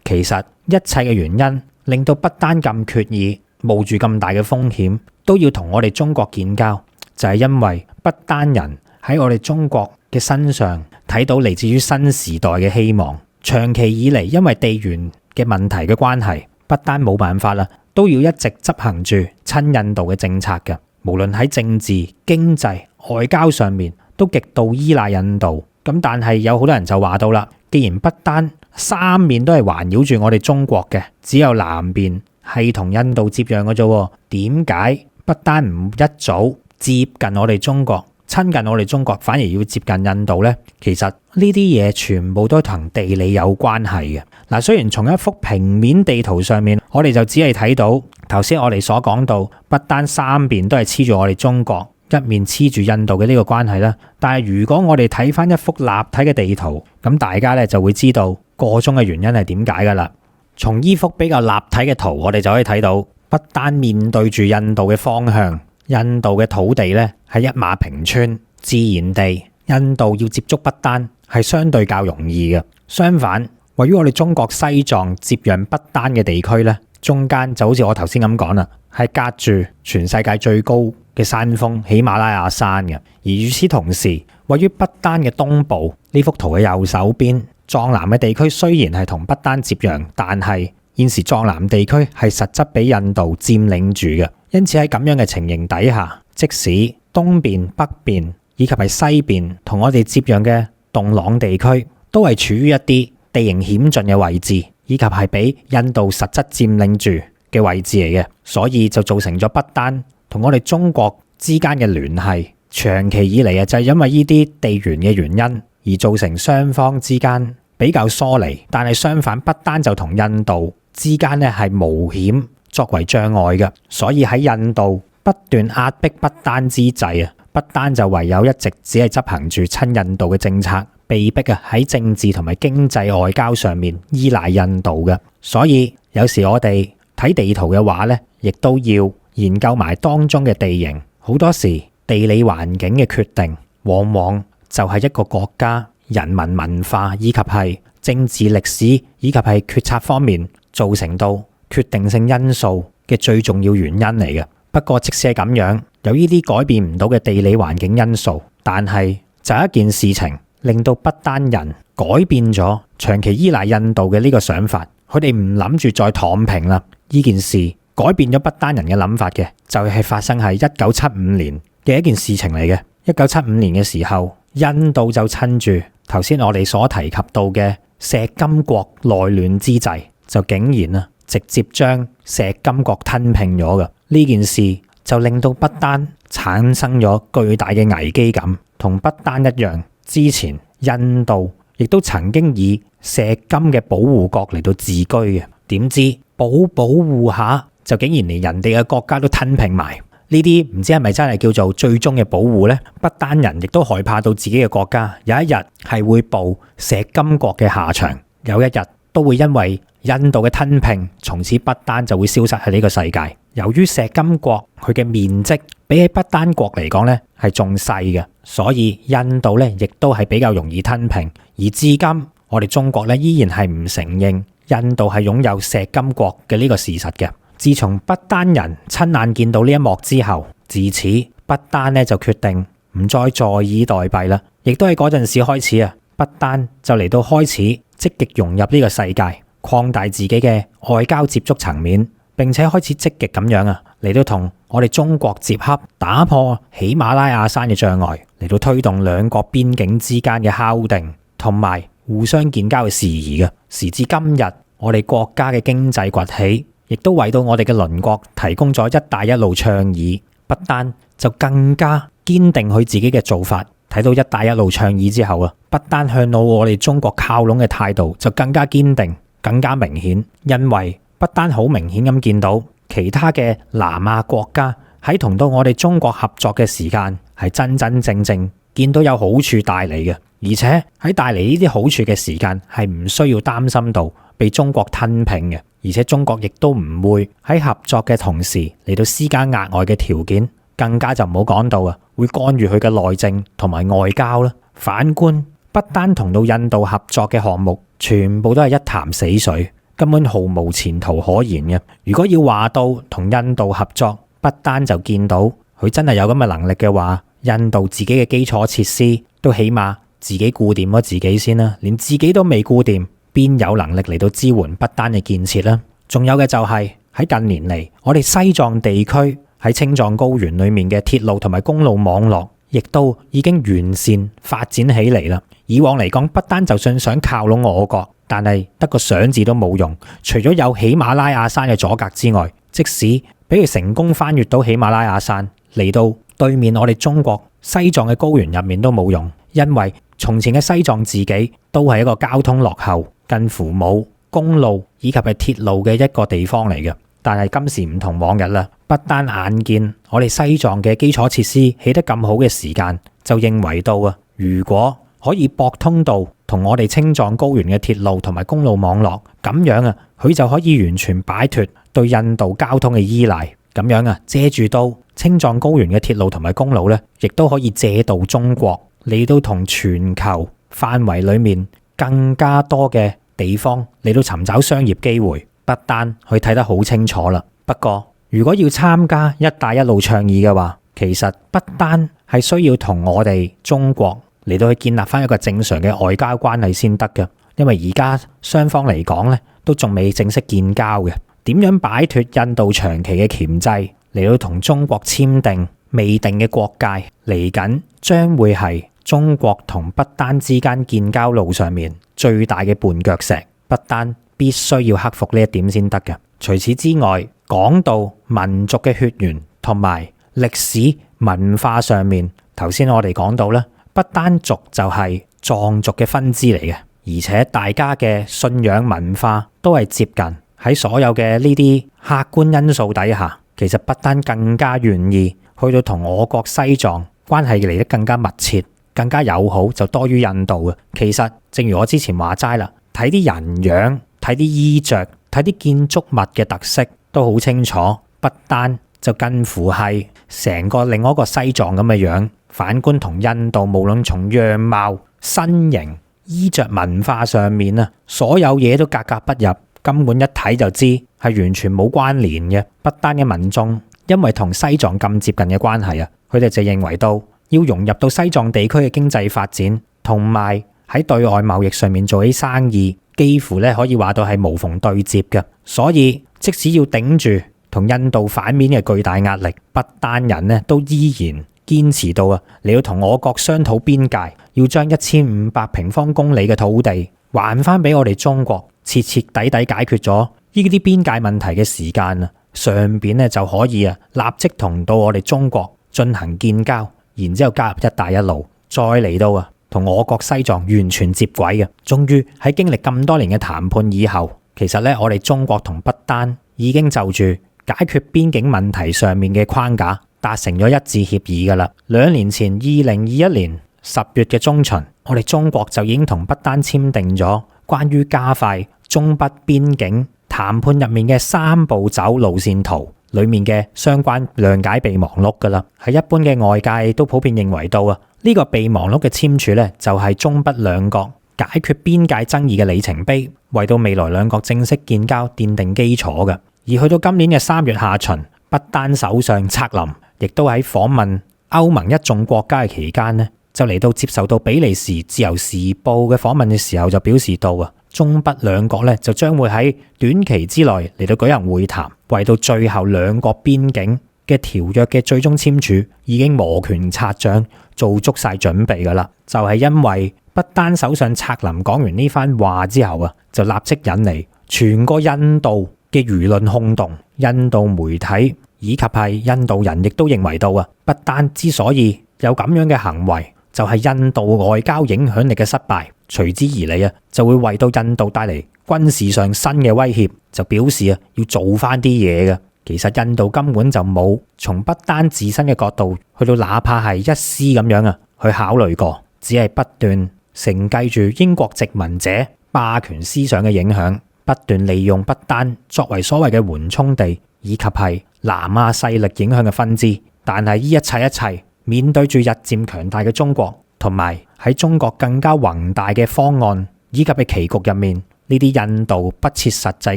其實一切嘅原因令到不丹咁決意，冒住咁大嘅風險，都要同我哋中國建交，就係因為不丹人喺我哋中國嘅身上睇到嚟自於新時代嘅希望。長期以嚟，因為地緣嘅問題嘅關係，不丹冇辦法啦，都要一直執行住親印度嘅政策嘅。無論喺政治、經濟、外交上面，都極度依賴印度。咁但係有好多人就話到啦，既然不丹三面都係環繞住我哋中國嘅，只有南邊係同印度接壤嘅啫，點解不丹唔一早接近我哋中國？親近我哋中國，反而要接近印度呢？其實呢啲嘢全部都同地理有關係嘅。嗱，雖然從一幅平面地圖上面，我哋就只係睇到頭先我哋所講到不丹三邊都係黐住我哋中國，一面黐住印度嘅呢個關係啦。但係如果我哋睇翻一幅立體嘅地圖，咁大家咧就會知道個中嘅原因係點解噶啦。從呢幅比較立體嘅圖，我哋就可以睇到不丹面對住印度嘅方向。印度嘅土地咧係一馬平川，自然地印度要接觸不丹係相對較容易嘅。相反，位於我哋中國西藏接壤不丹嘅地區咧，中間就好似我頭先咁講啦，係隔住全世界最高嘅山峰喜馬拉雅山嘅。而與此同時，位於不丹嘅東部，呢幅圖嘅右手邊，藏南嘅地區雖然係同不丹接壤，但係現時藏南地區係實質俾印度佔領住嘅。因此喺咁樣嘅情形底下，即使東邊、北邊以及係西邊同我哋接壤嘅洞朗地區，都係處於一啲地形險峻嘅位置，以及係俾印度實質佔領住嘅位置嚟嘅，所以就造成咗不丹同我哋中國之間嘅聯繫，長期以嚟就係因為呢啲地緣嘅原因而造成雙方之間比較疏離。但係相反，不丹就同印度之間咧係無險作為障礙嘅，所以喺印度不斷壓迫不丹之際不丹就唯有一直只係執行住親印度嘅政策，被逼喺政治同埋經濟外交上面依賴印度嘅。所以有時我哋睇地圖嘅話咧，亦都要研究埋當中嘅地形。好多時地理環境嘅決定，往往就係一個國家人民文化以及係政治歷史以及係決策方面造成到決定性因素嘅最重要原因嚟嘅。不過即使係咁樣，有呢啲改變唔到嘅地理環境因素，但係就有一件事情令到不丹人改變咗長期依賴印度嘅呢個想法，佢哋唔諗住再躺平啦。呢件事改變咗不丹人嘅諗法嘅，就係發生喺1975年嘅一件事情嚟嘅。1975年嘅時候，印度就趁住頭先我哋所提及到嘅錫金國內亂之際，就竟然直接將錫金國吞併咗嘅。呢件事就令到不丹產生咗巨大嘅危機感，同不丹一樣，之前印度亦都曾經以錫金嘅保護國嚟到自居嘅，點知保護下就竟然連人哋嘅國家都吞併埋。呢啲唔知係咪真係叫做最終嘅保護呢？不丹人亦都害怕到自己嘅國家有一日係會步錫金國嘅下場，有一日都會因為印度嘅吞併，從此不丹就會消失喺呢個世界。由於錫金國佢嘅面積比起不丹國嚟講咧係仲細嘅，所以印度咧亦都係比較容易吞併。而至今我哋中國咧依然係唔承認印度係擁有錫金國嘅呢個事實嘅。自從不丹人親眼見到呢一幕之後，自此不丹咧就決定唔再坐以待斃啦。亦都喺嗰陣時開始不丹就嚟到開始積極融入呢個世界，擴大自己嘅外交接觸層面，並且開始積極咁樣嚟到同我哋中國接洽，打破喜馬拉雅山嘅障礙，嚟到推動兩國邊境之間嘅敲定同埋互相建交嘅事宜嘅。時至今日，我哋國家嘅經濟崛起，亦都為到我哋嘅鄰國提供咗一帶一路倡議。不丹就更加堅定佢自己嘅做法。睇到一帶一路倡議之後不丹向到我哋中國靠攏嘅態度就更加堅定，更加明顯。因為不丹好明顯咁見到其他嘅南亞國家喺同到我哋中國合作嘅時間係真真正正見到有好處帶嚟嘅，而且喺帶嚟呢啲好處嘅時間係唔需要擔心到被中國吞併嘅，而且中國亦都唔會喺合作嘅同時嚟到施加額外嘅條件，更加就唔好講到會干預佢嘅內政同埋外交啦。反觀不丹同到印度合作嘅項目，全部都係一潭死水，根本毫無前途可言嘅。如果要話到同印度合作，不丹就見到佢真係有咁嘅能力嘅話，印度自己嘅基礎設施都起碼自己顧掂咗自己先啦，連自己都未顧掂，邊有能力嚟到支援不丹嘅建設呢？仲有嘅就係喺近年嚟，我哋西藏地區喺青藏高原裏面嘅鐵路同埋公路網絡，亦都已經完善發展起嚟啦。以往嚟講，不丹就算想靠攏我國，但係得個想字都冇用。除咗有喜馬拉雅山嘅阻隔之外，即使俾佢成功翻越到喜馬拉雅山嚟到對面我哋中國西藏嘅高原入面都冇用，因為從前嘅西藏自己都係一個交通落後、近乎冇公路以及係鐵路嘅一個地方嚟嘅。但係今時唔同往日啦，不單眼見我哋西藏嘅基礎設施起得咁好嘅時間，就認為到如果可以駁通到同我哋青藏高原嘅鐵路同埋公路網絡，咁樣佢就可以完全擺脫對印度交通嘅依賴，咁樣借住到青藏高原嘅鐵路同埋公路咧，亦都可以借道中國嚟到同全球範圍裏面更加多嘅地方嚟到尋找商業機會。不丹佢睇得好清楚啦。不過如果要參加一帶一路倡議嘅話，其實不丹係需要同我哋中國嚟到去建立翻一個正常嘅外交關係先得嘅。因為而家雙方嚟講咧，都仲未正式建交嘅。點樣擺脫印度長期嘅鉗制，嚟到同中國簽訂未定嘅國界，嚟緊將會係中國同不丹之間建交路上面最大嘅絆腳石。不丹必須要克服呢一點先得嘅。除此之外，講到民族嘅血緣同埋歷史文化上面，頭先我哋講到啦，不丹族就係藏族嘅分支嚟嘅，而且大家嘅信仰文化都係接近。喺所有嘅呢啲客觀因素底下，其實不丹更加願意去到同我國西藏關係嚟得更加密切、更加友好，就多於印度嘅。其實正如我之前話齋啦，睇啲人樣、睇啲衣着、睇啲建築物嘅特色都好清楚，不丹就近乎係成個另外一個西藏咁嘅樣。反觀同印度，無論從樣貌、身形、衣着、文化上面所有嘢都格格不入，根本一睇就知係完全冇關聯嘅。不丹嘅民眾因為同西藏咁接近嘅關係啊，佢哋就認為到要融入到西藏地區嘅經濟發展，同埋喺對外貿易上面做起生意，幾乎咧可以話到係無縫對接嘅。所以即使要頂住同印度反面嘅巨大壓力，不丹人咧都依然堅持到啊，你要同我國商討邊界，要將1500平方公里嘅土地還翻俾我哋中國，徹徹底底解決咗呢啲邊界問題嘅時間啊，上邊咧就可以啊立即同到我哋中國進行建交，然之後加入一帶一路，再嚟到啊同我國西藏完全接軌嘅。終於喺經歷咁多年嘅談判以後，其實咧我哋中國同不丹已經就住解決邊境問題上面嘅框架達成咗一致協議噶啦。2年前2021年10月嘅中旬，我哋中國就已經同不丹簽訂咗關於加快中北邊境談判入面嘅3步走路線圖裏面嘅相關諒解備忘錄噶啦。喺一般嘅外界都普遍認為到啊，呢個備忘錄嘅簽署咧就係中北兩國解決邊界爭議嘅里程碑，為到未來兩國正式建交奠定基礎嘅。而去到今年嘅3月下旬，不丹首相策林亦都喺訪問歐盟一眾國家嘅期間呢，就嚟到接受到比利時自由時報嘅訪問嘅時候，就表示到啊，中北兩國咧就將會喺短期之內嚟到舉行會談，為到最後兩國邊境嘅條約嘅最終簽署已經摩拳擦掌，做足晒準備噶啦。就係因為不丹首相策林講完呢番話之後啊，就立即引嚟全個印度嘅輿論轟動，印度媒體以及係印度人亦都認為到啊，不丹之所以有咁樣嘅行為，就係印度外交影響力嘅失敗，隨之而嚟啊，就會為到印度帶嚟軍事上新嘅威脅，就表示啊要做翻啲嘢嘅。其實印度根本就冇從不丹自身嘅角度去到哪怕係一絲咁樣啊去考慮過，只係不斷承繼住英國殖民者霸權思想嘅影響，不斷利用不丹作為所謂嘅緩衝地，以及係南亞勢力影響嘅分支。但係呢一切面對住日漸強大嘅中國，同埋喺中國更加宏大嘅方案以及嘅棋局入面，呢啲印度不切實際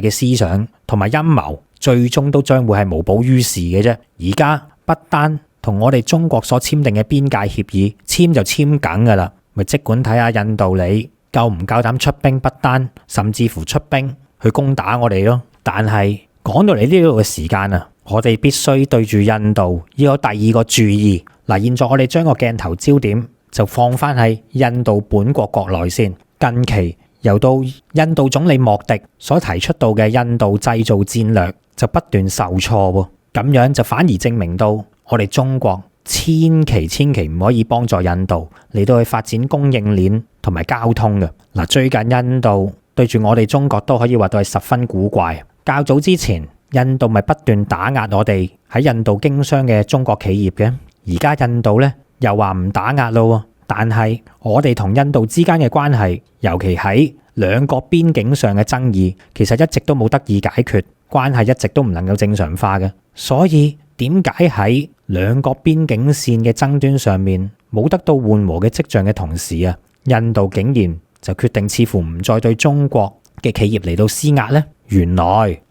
嘅思想同埋陰謀，最終都將會係無補於事嘅啫。而家不丹同我哋中國所簽訂嘅邊界協議簽就簽緊噶啦，咪即管睇下印度你夠唔夠膽出兵不丹，甚至乎出兵去攻打我哋咯。但係講到嚟呢度嘅時間啊，我哋必須對住印度要有第二個注意。嗱，現在我哋將個鏡頭焦點就放翻喺印度本國國內先。近期由到印度總理莫迪所提出到嘅印度製造戰略就不斷受挫喎，咁樣就反而證明到我哋中國千祈唔可以幫助印度嚟到去發展供應鏈同埋交通嘅。嗱，最近印度對住我哋中國都可以話到係十分古怪。較早之前印度咪不斷打壓我哋喺印度經商嘅中國企業嘅，而家印度咧又話唔打壓咯，但係我哋同印度之間嘅關係，尤其喺兩國邊境上嘅爭議，其實一直都冇得以解決，關係一直都唔能夠正常化嘅。所以點解喺兩國邊境線嘅爭端上面冇得到緩和嘅跡象嘅同時啊，印度竟然就決定似乎唔再對中國嘅企業嚟到施壓呢？原來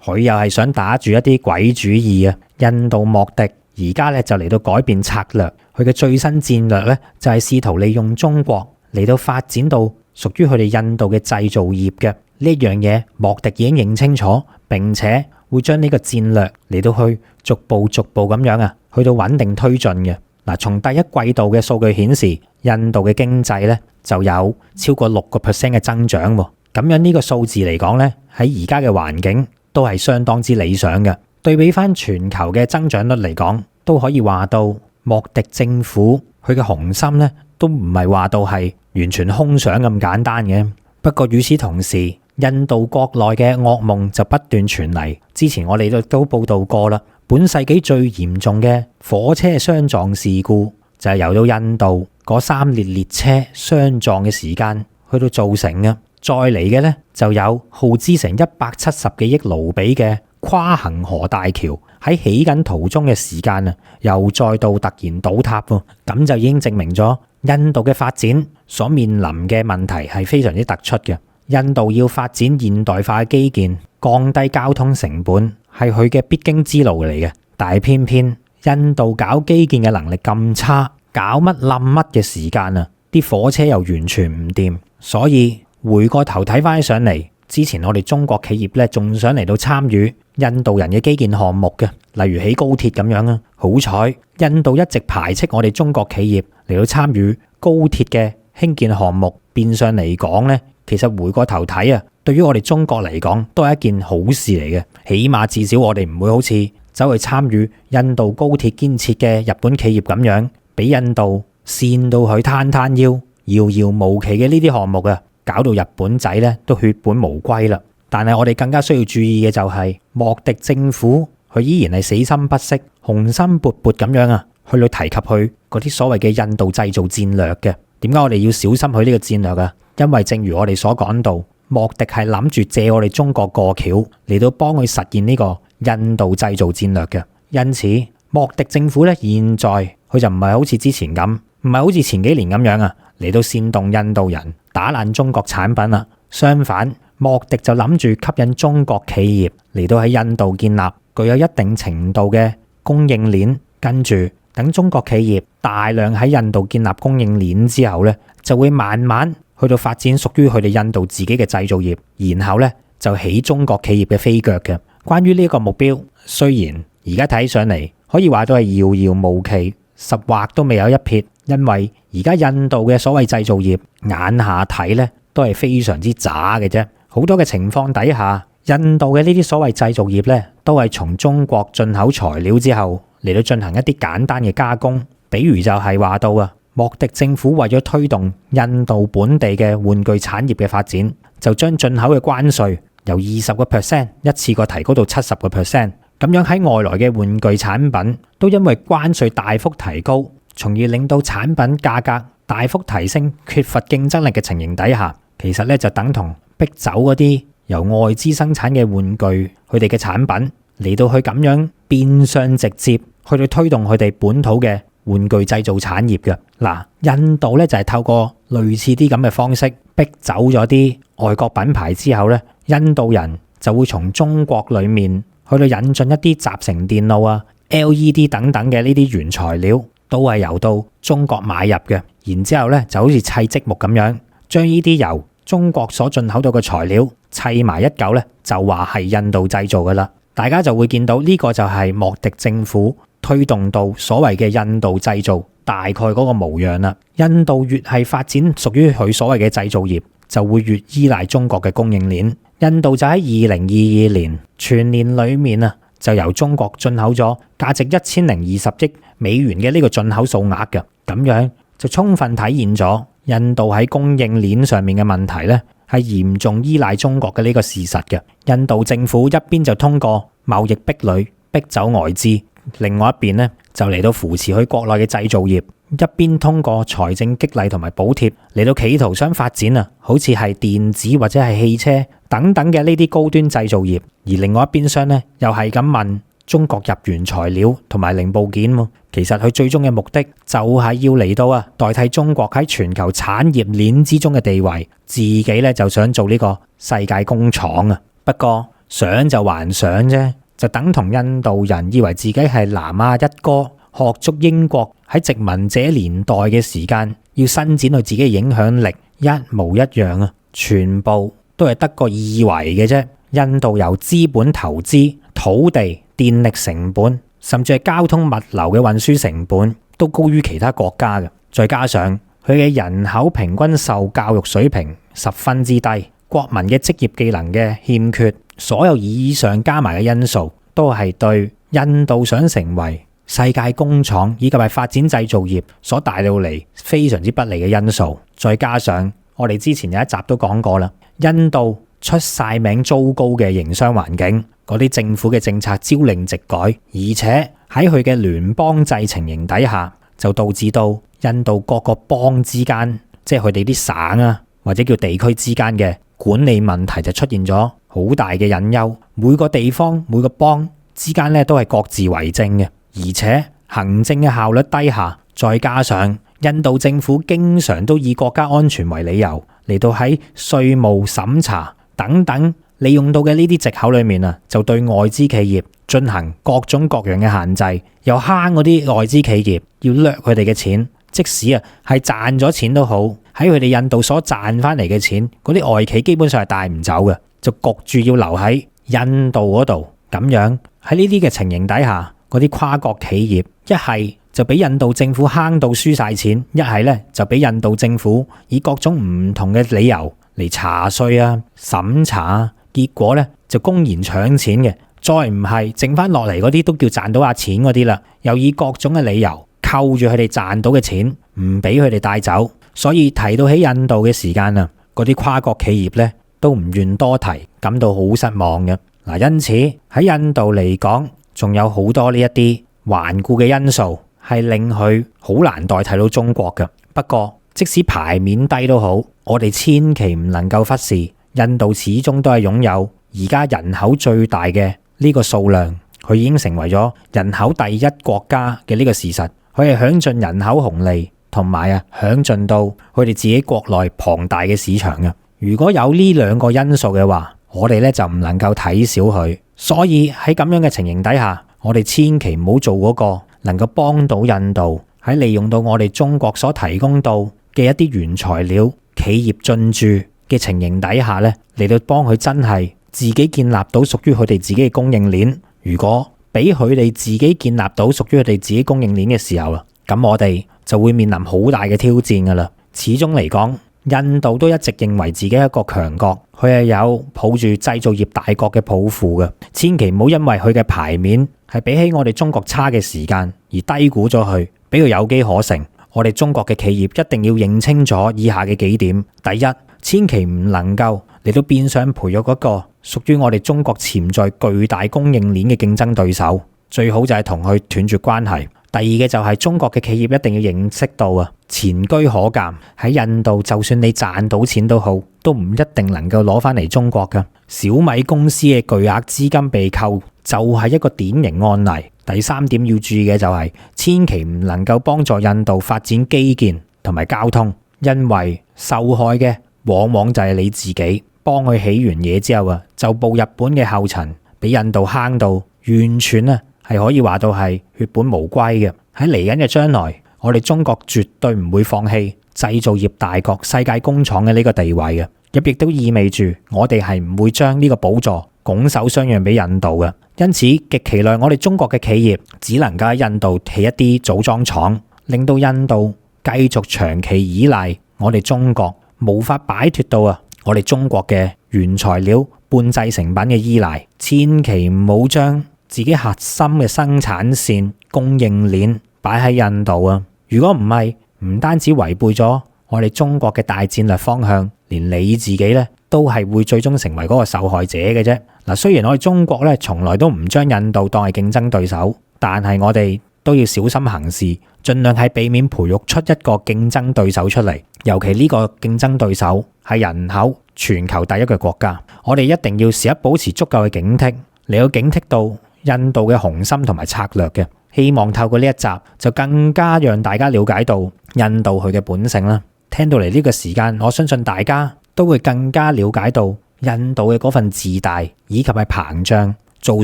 佢又係想打住一啲鬼主意啊！印度莫迪而家咧就嚟到改變策略，佢嘅最新戰略咧就係試圖利用中國嚟到發展到屬於佢哋印度嘅製造業嘅呢一樣嘢。莫迪已經認清楚，並且會將呢個戰略嚟到去逐步咁樣啊，去到穩定推進嘅。嗱，從第一季度嘅數據顯示，印度嘅經濟咧就有超過6% 嘅增長喎。咁樣呢個數字嚟講咧，喺而家嘅環境都係相當之理想嘅。對比翻全球嘅增長率嚟講，都可以話到莫迪政府佢嘅雄心咧，都唔係話到係完全空想咁簡單嘅。不過與此同時，印度國內嘅噩夢就不斷傳嚟。之前我哋都報道過啦，本世紀最嚴重嘅火車相撞事故就係由到印度嗰3列列車相撞嘅時間去到造成嘅。再嚟嘅咧就有耗資成170幾億盧比嘅跨恒河大橋喺起緊途中嘅時間啊，又再度突然倒塌喎。咁就已經證明咗印度嘅發展所面臨嘅問題係非常之突出嘅。印度要發展現代化嘅基建，降低交通成本係佢嘅必經之路嚟嘅。但係偏偏印度搞基建嘅能力咁差，搞乜冧乜嘅時間啊，啲火車又完全唔掂，所以回過頭睇翻起上嚟，之前我哋中國企業咧仲想嚟到參與印度人嘅基建項目嘅，例如起高鐵咁樣啊。好彩印度一直排斥我哋中國企業嚟到參與高鐵嘅興建項目，變相嚟講咧，其實回過頭睇啊，對於我哋中國嚟講都係一件好事嚟嘅，起碼至少我哋唔會好似走去參與印度高鐵建設嘅日本企業咁樣，俾印度跣到佢攤攤腰、遙遙無期嘅呢啲項目啊，搞到日本仔咧都血本無歸啦。但係我哋更加需要注意嘅就係莫迪政府，佢依然係死心不息、雄心勃勃咁樣啊，去到提及佢嗰啲所謂嘅印度製造戰略嘅。點解我哋要小心佢呢個戰略啊？因為正如我哋所講到，莫迪係諗住借我哋中國過橋嚟到幫佢實現呢個印度製造戰略嘅。因此莫迪政府咧現在佢就唔係好似之前咁，唔係好似前幾年咁樣啊，嚟到煽動印度人打爛中國產品啦。相反，莫迪就諗住吸引中國企業嚟到喺印度建立具有一定程度嘅供應鏈，跟住等中國企業大量喺印度建立供應鏈之後咧，就會慢慢去到發展屬於佢哋印度自己嘅製造業，然後咧就起中國企業嘅飛腳嘅。關於呢個目標，雖然而家睇上嚟可以話都係遙遙無期，十劃都未有一撇，因為而家印度嘅所謂製造業眼下睇咧都係非常之渣嘅啫。好多嘅情況底下，印度嘅呢啲所謂製造業咧，都係從中國進口材料之後嚟到進行一啲簡單嘅加工。比如就係話到啊，莫迪政府為咗推動印度本地嘅玩具產業嘅發展，就將進口嘅關稅由20% 一次過提高到70%。咁樣喺外來嘅玩具產品都因為關稅大幅提高，從而令到產品價格大幅提升，缺乏競爭力嘅情形底下，其實咧就等同逼走嗰啲由外資生產嘅玩具，佢哋嘅產品嚟到去咁樣變相直接去到推動佢哋本土嘅玩具製造產業嘅。嗱，印度咧就係透過類似啲咁嘅方式逼走咗啲外國品牌之後咧，印度人就會從中國裡面去到引進一啲集成電路啊、LED 等等嘅呢啲原材料，都係由到中國買入嘅。然之後咧就好似砌積木咁樣，將呢啲由中國所進口到嘅材料砌埋一嚿咧，就話係印度製造噶啦。大家就會見到呢個就係莫迪政府推動到所謂嘅印度製造大概嗰個模樣啦。印度越係發展屬於佢所謂嘅製造業，就會越依賴中國嘅供應鏈。印度就喺2022年全年裡面啊，就由中國進口咗價值1020億美元嘅呢個進口數額嘅，咁樣就充分體現咗印度喺供應鏈上面嘅問題咧，係嚴重依賴中國嘅呢個事實嘅。印度政府一邊就通過貿易壁壘逼走外資，另外一邊咧就嚟到扶持佢國內嘅製造業，一邊通過財政激勵同埋補貼嚟到企圖想發展啊，好似係電子或者係汽車等等嘅呢啲高端製造業，而另外一邊廂咧又係咁問中國入原材料同埋零部件喎。其實佢最終嘅目的就係要嚟到啊，代替中國喺全球產業鏈之中嘅地位，自己咧就想做呢個世界工廠啊。不過想就還想啫，就等同印度人以為自己係南亞一哥，學足英國喺殖民者年代嘅時間，要伸展到自己嘅影響力一模一樣啊！全部都係得個以為嘅啫。印度由資本投資、土地、電力成本，甚至係交通物流嘅運輸成本都高於其他國家嘅。再加上佢嘅人口平均受教育水平十分之低，國民嘅職業技能嘅欠缺，所有以上加埋嘅因素，都係對印度想成為世界工廠以及係發展製造業所帶到嚟非常之不利嘅因素。再加上我哋之前有一集都講過啦，印度出晒名糟糕嘅營商環境，嗰啲政府嘅政策朝令夕改，而且喺佢嘅聯邦制情形底下，就導致到印度各個邦之間，即係佢哋啲省啊或者叫地區之間嘅管理問題就出現咗好大嘅隱憂。每個地方每個邦之間咧都係各自為政嘅，而且行政嘅效率低下，再加上印度政府經常都以國家安全為理由嚟到喺稅務審查等等利用到嘅呢啲藉口裏面啊，就對外資企業進行各種各樣嘅限制，又慳嗰啲外資企業，要掠佢哋嘅錢。即使係賺咗錢都好，喺佢哋印度所賺翻嚟嘅錢，嗰啲外企基本上係帶唔走嘅，就焗住要留喺印度嗰度。咁樣喺呢啲嘅情形底下，嗰啲跨國企業一係就俾印度政府慳到輸晒錢，一係咧就俾印度政府以各種唔同嘅理由嚟查稅啊、審查啊，結果咧就公然搶錢嘅。再唔係剩翻落嚟嗰啲都叫賺到下錢嗰啲啦，又以各種嘅理由扣住佢哋賺到嘅錢，唔俾佢哋帶走。所以提到起印度嘅時間啊，嗰啲跨國企業咧都唔願多提，感到好失望嘅。嗱，因此喺印度嚟講，仲有好多呢一啲頑固嘅因素，係令佢好難代替到中國嘅。不過即使牌面低都好，我哋千祈唔能夠忽視，印度始終都係擁有而家人口最大嘅呢個數量，佢已經成為咗人口第一國家嘅呢個事實。佢係享盡人口紅利，同埋享盡到佢哋自己國內龐大嘅市場嘅。如果有呢兩個因素嘅話，我哋咧就唔能夠睇小佢。所以喺咁樣嘅情形底下，我哋千祈唔好做嗰個能夠幫到印度喺利用到我哋中國所提供到嘅一啲原材料企業進駐嘅情形底下咧，嚟到幫佢真係自己建立到屬於佢哋自己嘅供應鏈。如果俾佢哋自己建立到屬於佢哋自己供應鏈嘅時候啦，咁我哋就會面臨好大嘅挑戰噶啦。始終嚟講，印度都一直認為自己係一個強國，佢係有抱住製造業大國嘅抱負嘅。千祈唔好因為佢嘅牌面係比起我哋中國差嘅時間而低估咗佢，俾佢有機可乘。我哋中國嘅企業一定要認清楚以下嘅幾點。第一，千祈唔能夠嚟到變相培育嗰個屬於我哋中國潛在巨大供應鏈嘅競爭對手，最好就係同佢斷絕關係。第二嘅就係中國嘅企業一定要認識到前車可鑑，喺印度就算你賺到錢都好，都唔一定能夠攞翻嚟中國㗎。小米公司嘅巨額資金被扣就係一個典型案例。第三點要注意嘅就係千祈唔能夠幫助印度發展基建同埋交通，因為受害嘅往往就係你自己。幫佢起完嘢之後就步日本嘅後塵，俾印度坑到完全係可以話到係血本無歸嘅。喺嚟緊嘅將來，我哋中國絕對唔會放棄製造業大國、世界工廠嘅呢個地位嘅，亦都意味住我哋係唔會將呢個寶座拱手相讓俾印度嘅。因此，極其量我哋中國嘅企業只能夠喺印度起一啲組裝廠，令到印度繼續長期依賴我哋中國，無法擺脫到我哋中國嘅原材料半製成品嘅依賴。千祈唔好將自己核心嘅生產線供應鏈擺喺印度啊！如果唔係，唔單止違背咗我哋中國嘅大戰略方向，連你自己咧都係會最終成為嗰個受害者嘅啫。嗱，雖然我哋中國咧從來都唔將印度當係競爭對手，但係我哋都要小心行事，盡量係避免培育出一個競爭對手出嚟。尤其呢個競爭對手係人口全球第一嘅國家，我哋一定要時刻保持足夠嘅警惕，嚟到警惕到印度嘅雄心同埋策略嘅。希望透過呢一集就更加讓大家了解到印度佢嘅本性啦。聽到嚟呢個時間，我相信大家都會更加了解到印度嘅嗰份自大以及係膨脹造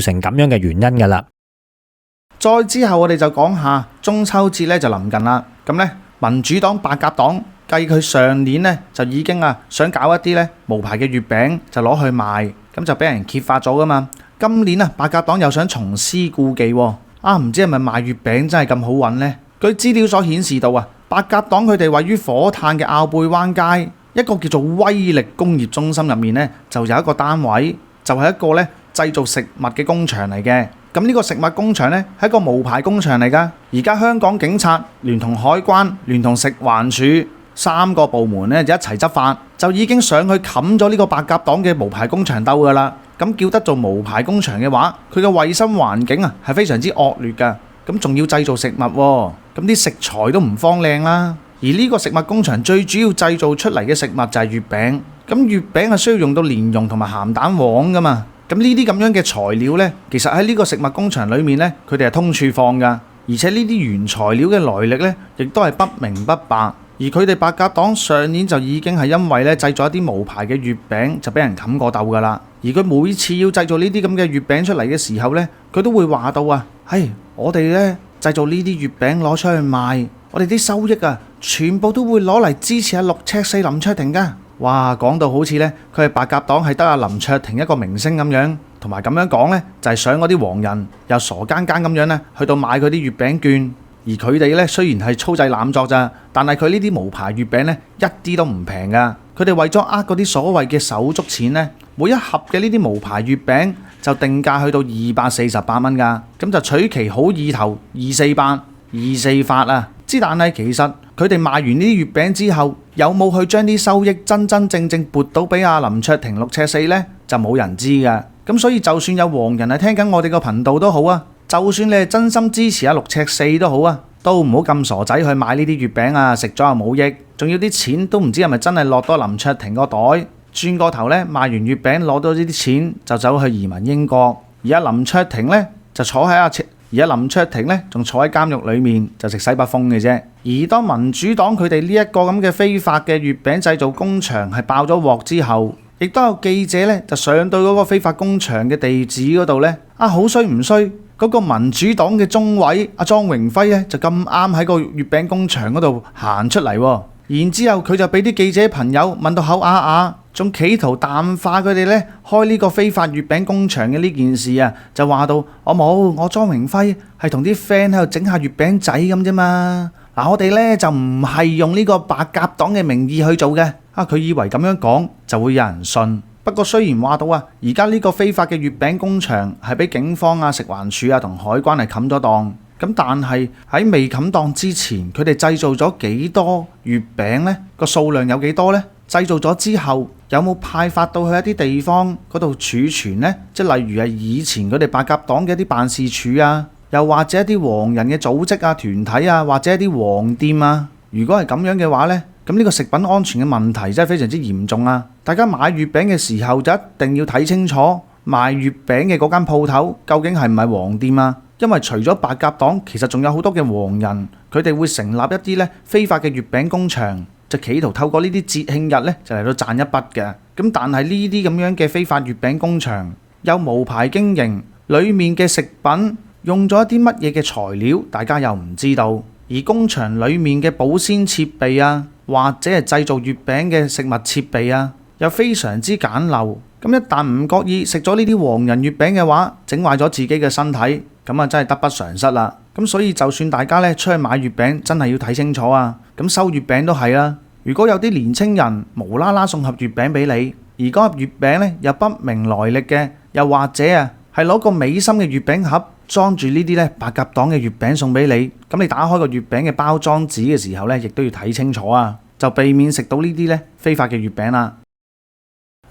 成咁樣嘅原因噶啦。再之後我哋就講下中秋節咧就臨近啦。咁咧民主黨白鴿黨計佢上年咧就已經想搞一啲咧無牌嘅月餅就攞去賣，咁就俾人揭發咗噶嘛。今年白鴿黨又想重施故技喎。唔知係咪賣月餅真係咁好揾呢？據資料所顯示到白鴿黨佢哋位於火炭嘅坳背灣街一個叫做威力工業中心入面呢，就有一個單位，就係一個咧製造食物嘅工場嚟嘅。咁呢個食物工場呢，係一個無牌工場嚟噶。而家香港警察聯同海關聯同食環署3個部門呢，就一齊執法，就已經上去冚咗呢個白鴿黨嘅無牌工場兜噶啦。咁叫得做無牌工場嘅話，佢嘅衛生環境係非常之惡劣噶。咁仲要製造食物喎，咁啲食材都唔方靚啦。而呢個食物工場最主要製造出嚟嘅食物就係月餅。咁月餅係需要用到蓮蓉同埋鹹蛋黃噶嘛。咁呢啲咁樣嘅材料呢，其實喺呢個食物工場裏面呢，佢哋係通處放噶。而且呢啲原材料嘅來歷呢，亦都係不明不白。而佢哋白鴿黨上年就已經係因為咧製作一啲無牌嘅月餅就俾人冚過竇噶啦。而佢每次要製造呢啲咁嘅月餅出嚟嘅時候呢，佢都會話到啊，我哋呢製造呢啲月餅攞出去賣，我哋啲收益啊，全部都會攞嚟支持阿6尺4林卓廷噶。哇，講到好似呢，佢係白鴿黨係得阿林卓廷一個明星咁樣，同埋咁樣講呢，就係想嗰啲黃人又傻更更咁樣呢，去到買佢啲月餅券。而佢哋呢，雖然係粗製濫作咋，但係佢呢啲無牌月餅呢，一啲都唔平噶。佢哋為咗嗰啲所謂嘅手足錢呢，每一盒嘅呢啲無牌月餅就定價去到248蚊噶，咁就取其好意頭248、248啊！但係其實佢哋賣完呢啲月餅之後，有冇去將啲收益真真正正撥到俾阿林卓廷6尺4呢？就冇人知噶。咁所以就算有黃人係聽緊我哋個頻道都好啊，就算你係真心支持阿6尺4都好啊，都唔好咁傻仔去買呢啲月餅啊，食咗又冇益，仲要啲錢都唔知係咪真係落到林卓廷個袋，轉個頭呢，賣完月餅攞到呢啲錢就走去移民英國，而阿林卓廷呢，就坐喺林卓廷呢，仲坐喺監獄裏面就食西北風嘅啫。而當民主黨佢哋呢一個咁嘅非法嘅月餅製造工場係爆咗鑊之後，亦都有記者呢，就上到嗰個非法工場嘅地址嗰度呢，好衰唔衰？嗰個民主黨嘅中委阿莊榮輝呢，就咁啱喺個月餅工場嗰度行出嚟，然之後佢就俾啲記者朋友問到口啞啞，仲企圖淡化佢哋呢開呢個非法月餅工場嘅呢件事啊，就話到我莊榮輝係同啲 friend 喺度整下月餅仔咁啫嘛。我哋呢就唔係用呢個白鴿黨嘅名義去做嘅。佢以為咁樣講就會有人信。不過雖然話到而家呢個非法嘅月餅工場係俾警方食環署同海關係冚咗檔，咁但係喺未冚檔之前，佢哋製造咗幾多月餅呢？個數量有幾多呢？製造咗之後有冇派發到去一啲地方嗰度儲存呢？即係例如係以前佢哋白鴿黨嘅一啲辦事處啊，又或者一啲黃人嘅組織團體或者一啲黃店啊。如果係咁樣嘅話呢，咁呢個食品安全嘅問題真係非常之嚴重啊！大家買月餅嘅時候就一定要睇清楚賣月餅嘅嗰間鋪頭究竟係唔係黃店啊！因為除咗白鴿黨，其實仲有好多嘅黃人，佢哋會成立一啲呢非法嘅月餅工場，就企圖透過呢啲節慶日呢就嚟到賺一筆嘅。咁但係呢啲咁樣嘅非法月餅工場有無牌經營，裡面嘅食品用咗一啲乜嘢嘅材料，大家又唔知道。而工場裡面嘅保鮮設備或者係製造月餅嘅食物設備又非常之簡陋。咁一旦唔覺意食咗呢啲黃人月餅嘅話，整壞咗自己嘅身體，咁真係得不償失啦。咁所以就算大家出去買月餅，真係要睇清楚啊。咁收月餅都係啦。如果有啲年青人無啦啦送盒月餅俾你，而嗰盒月餅又不明來歷嘅，又或者係攞個美心嘅月餅盒裝住呢啲白鴿黨嘅月餅送俾你，咁你打開個月餅嘅包裝紙嘅時候亦都要睇清楚啊，就避免食到呢啲非法嘅月餅啦。